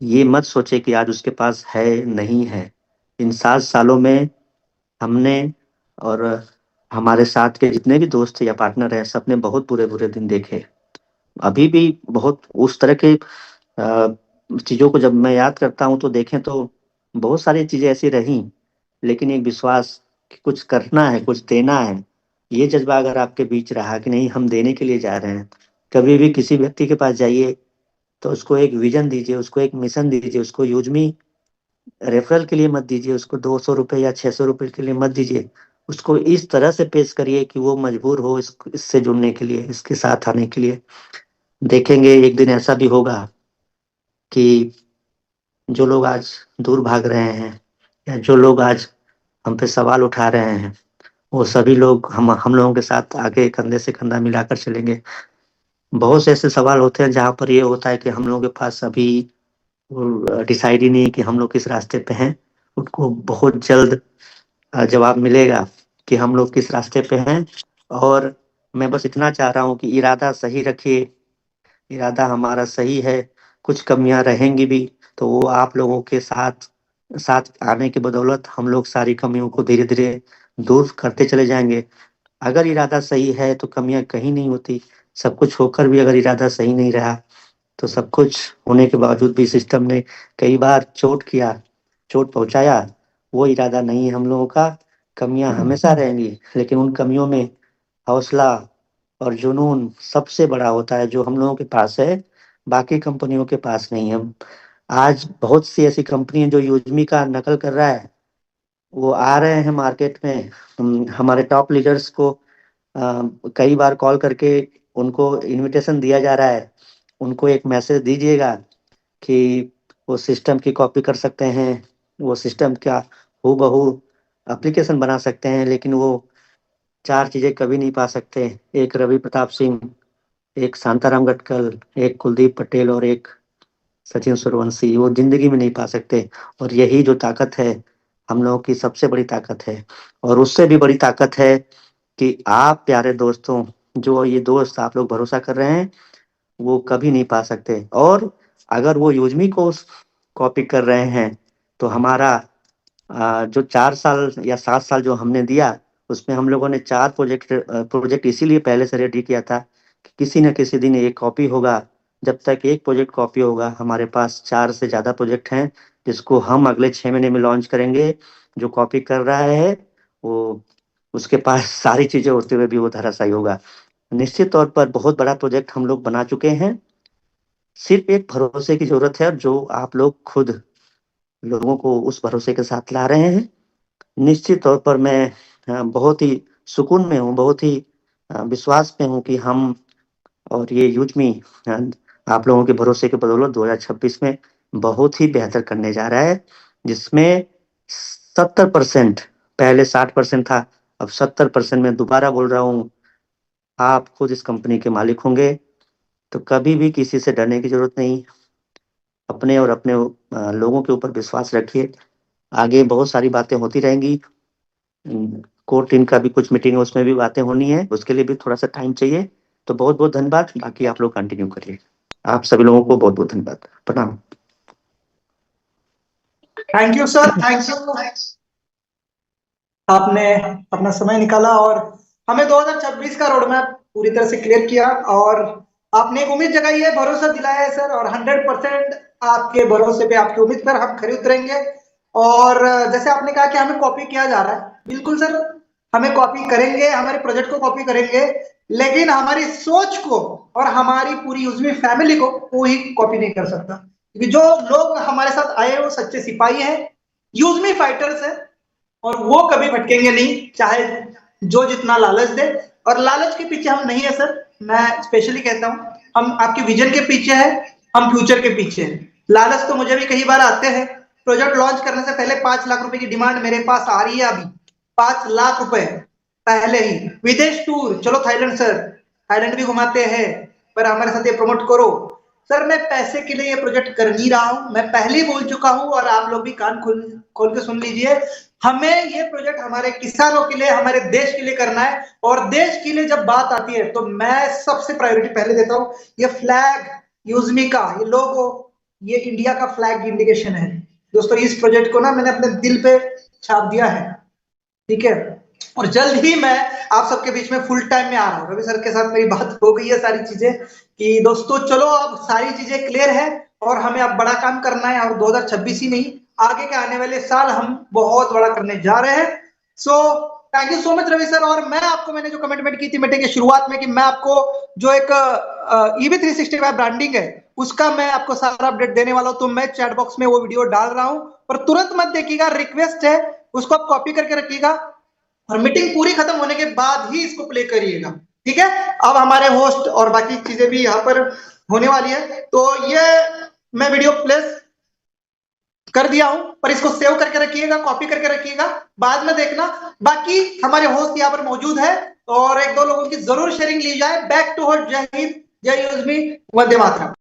[SPEAKER 7] ये मत सोचे कि आज उसके पास है, नहीं है। इन 7 सालों में हमने और हमारे साथ के जितने भी दोस्त या पार्टनर हैं, सबने बहुत बुरे बुरे दिन देखे। अभी भी बहुत उस तरह के चीजों को जब मैं याद करता हूँ तो देखें तो बहुत सारी चीजें ऐसी रही, लेकिन एक विश्वास कि कुछ करना है, कुछ देना है, ये जज्बा अगर आपके बीच रहा कि नहीं हम देने के लिए जा रहे हैं, कभी भी किसी व्यक्ति के पास जाइए तो उसको एक विजन दीजिए, उसको एक मिशन दीजिए, उसको यूजमी रेफरल के लिए मत दीजिए, उसको 200 रुपये या 600 रुपये के लिए मत दीजिए। उसको इस तरह से पेश करिए कि वो मजबूर हो इससे जुड़ने के लिए, इसके साथ आने के लिए। देखेंगे एक दिन ऐसा भी होगा कि जो लोग आज दूर भाग रहे हैं या जो लोग आज हम पे सवाल उठा रहे हैं, वो सभी लोग हम लोगों के साथ आगे कंधे से कंधा मिलाकर चलेंगे। बहुत से ऐसे सवाल होते हैं जहाँ पर ये होता है कि हम लोगों के पास अभी डिसाइड ही नहीं कि हम लोग किस रास्ते पे हैं। उनको बहुत जल्द जवाब मिलेगा कि हम लोग किस रास्ते पे हैं। और मैं बस इतना चाह रहा हूँ कि इरादा सही रखिए, इरादा हमारा सही है। कुछ कमियां रहेंगी भी तो वो आप लोगों के साथ साथ आने की बदौलत हम लोग सारी कमियों को धीरे धीरे दूर करते चले जाएंगे। अगर इरादा सही है तो कमियां कहीं नहीं होती। सब कुछ होकर भी अगर इरादा सही नहीं रहा तो सब कुछ होने के बावजूद भी सिस्टम ने कई बार चोट किया, चोट पहुंचाया, वो इरादा नहीं है हम लोगों का। कमियां हमेशा रहेंगी, लेकिन उन कमियों में हौसला और जुनून सबसे बड़ा होता है जो हम लोगों के पास है, बाकी कंपनियों के पास नहीं है। आज बहुत सी ऐसी कंपनी है जो यूजमी का नकल कर रहा है, वो आ रहे हैं मार्केट में। हमारे टॉप लीडर्स को कई बार कॉल करके उनको इनविटेशन दिया जा रहा है, उनको एक मैसेज दीजिएगा कि वो सिस्टम की कॉपी कर सकते हैं, वो सिस्टम का हूबहू एप्लीकेशन बना सकते हैं, लेकिन वो 4 चीजें कभी नहीं पा सकते। एक रवि प्रताप सिंह, एक शांताराम गटकल, एक कुलदीप पटेल और एक सचिन सूर्यवंशी, वो जिंदगी में नहीं पा सकते। और यही जो ताकत है हम लोगों की, सबसे बड़ी ताकत है। और उससे भी बड़ी ताकत है कि आप प्यारे दोस्तों, जो ये दोस्त आप लोग भरोसा कर रहे हैं, वो कभी नहीं पा सकते। और अगर वो यूजमी को कॉपी कर रहे हैं तो हमारा जो 4 साल या 7 साल जो हमने दिया, उसमें हम लोगों ने 4 प्रोजेक्ट इसीलिए पहले से रेडी किया था कि किसी न किसी दिन एक कॉपी होगा। जब तक एक प्रोजेक्ट कॉपी होगा, हमारे पास 4 से ज्यादा प्रोजेक्ट हैं जिसको हम अगले 6 महीने में लॉन्च करेंगे। जो कॉपी कर रहा है वो, उसके पास सारी चीजें होते हुए भी वो धराशायी होगा। निश्चित तौर पर बहुत बड़ा प्रोजेक्ट हम लोग बना चुके हैं, सिर्फ एक भरोसे की जरूरत है, जो आप लोग खुद लोगों को उस भरोसे के साथ ला रहे हैं। निश्चित तौर पर मैं बहुत ही सुकून में हूँ, बहुत ही विश्वास में हूँ कि हम और ये यूजमी आप लोगों के भरोसे के बदौलत 2026 में बहुत ही बेहतर करने जा रहा है, जिसमें 70%, पहले 60% था, अब 70% मैं दोबारा बोल रहा हूँ, आप खुद इस कंपनी के मालिक होंगे। तो कभी भी किसी से डरने की जरूरत नहीं, अपने और अपने लोगों के ऊपर विश्वास रखिए। आगे बहुत सारी बातें होती रहेंगी। कोर टीम का भी कुछ मीटिंग है, उसमें भी बातें होनी है, उसके लिए भी थोड़ा सा टाइम चाहिए। तो बहुत बहुत धन्यवाद। बाकी आप लोग कंटिन्यू करिए। आप सभी लोगों को बहुत बहुत धन्यवाद। प्रणाम।
[SPEAKER 1] Thank you sir, thank you. आपने अपना समय निकाला और हमें 2026 का रोड मैप पूरी तरह से क्लियर किया और आपने एक उम्मीद जगाई है, भरोसा दिलाया है सर, और 100% आपके भरोसे पे, आपकी उम्मीद पर हम खरे उतरेंगे। और जैसे आपने कहा कि हमें कॉपी किया जा रहा है, बिल्कुल सर, हमें कॉपी करेंगे, हमारे प्रोजेक्ट को कॉपी करेंगे, लेकिन हमारी सोच को और हमारी पूरी यूजमी फैमिली को कोई कॉपी नहीं कर सकता, क्योंकि जो लोग हमारे साथ आए वो सच्चे सिपाही हैं, यूजमी फाइटर्स हैं, और वो कभी भटकेंगे नहीं, चाहे जो जितना लालच दे। और लालच के पीछे हम नहीं है सर, मैं स्पेशली कहता हूं, हम आपके विजन के पीछे है, हम फ्यूचर के पीछे है। लालच तो मुझे भी कई बार आते हैं। प्रोजेक्ट लॉन्च करने से पहले 5 लाख रुपए की डिमांड मेरे पास आ रही है, अभी 5 लाख रुपए पहले ही। विदेश टूर, चलो थाईलैंड सर, थाईलैंड भी घुमाते हैं, पर हमारे साथ ये प्रमोट करो सर। मैं पैसे के लिए ये प्रोजेक्ट कर नहीं रहा हूं, मैं पहले ही बोल चुका हूं, और आप लोग भी कान खोल के सुन लीजिए। हमें ये प्रोजेक्ट हमारे किसानों के लिए, हमारे देश के लिए करना है, और देश के लिए जब बात आती है तो मैं सबसे प्रायोरिटी पहले देता हूं ये फ्लैग यूजमी का, ये लोगो, ये इंडिया का फ्लैग इंडिकेशन है दोस्तों। इस प्रोजेक्ट को ना मैंने अपने दिल पे छाप दिया है, ठीक है। और जल्द ही मैं आप सबके बीच में फुल टाइम में आ रहा हूँ। रवि सर के साथ मेरी बात हो गई है सारी चीजें कि दोस्तों चलो अब सारी चीजें क्लियर है और हमें अब बड़ा काम करना है, और 2026 ही नहीं, आगे के आने वाले साल हम बहुत बड़ा करने जा रहे हैं। So thank you so much Ravi sir. और मैं आपको, मैंने जो कमिटमेंट की थी मीटिंग के शुरुआत में कि मैं आपको जो एक EV 365 ब्रांडिंग है उसका मैं आपको सारा अपडेट देने वाला हूं, तो मैं चैट बॉक्स में वो वीडियो डाल रहा हूं, पर तुरंत मत देखिएगा, रिक्वेस्ट है, उसको आप कॉपी करके रखिएगा और मीटिंग पूरी खत्म होने के बाद ही इसको प्ले करिएगा, ठीक है। अब हमारे होस्ट और बाकी चीजें भी यहाँ पर होने वाली है, तो ये मैं वीडियो प्लेस कर दिया हूं, पर इसको सेव करके रखिएगा, कॉपी करके रखिएगा, बाद में देखना। बाकी हमारे होस्ट यहाँ पर मौजूद है और 1-2 लोगों की जरूर शेयरिंग ली जाए। बैक टू होस्ट, जय हिंद, जय यूजमी, वंदे मातरम।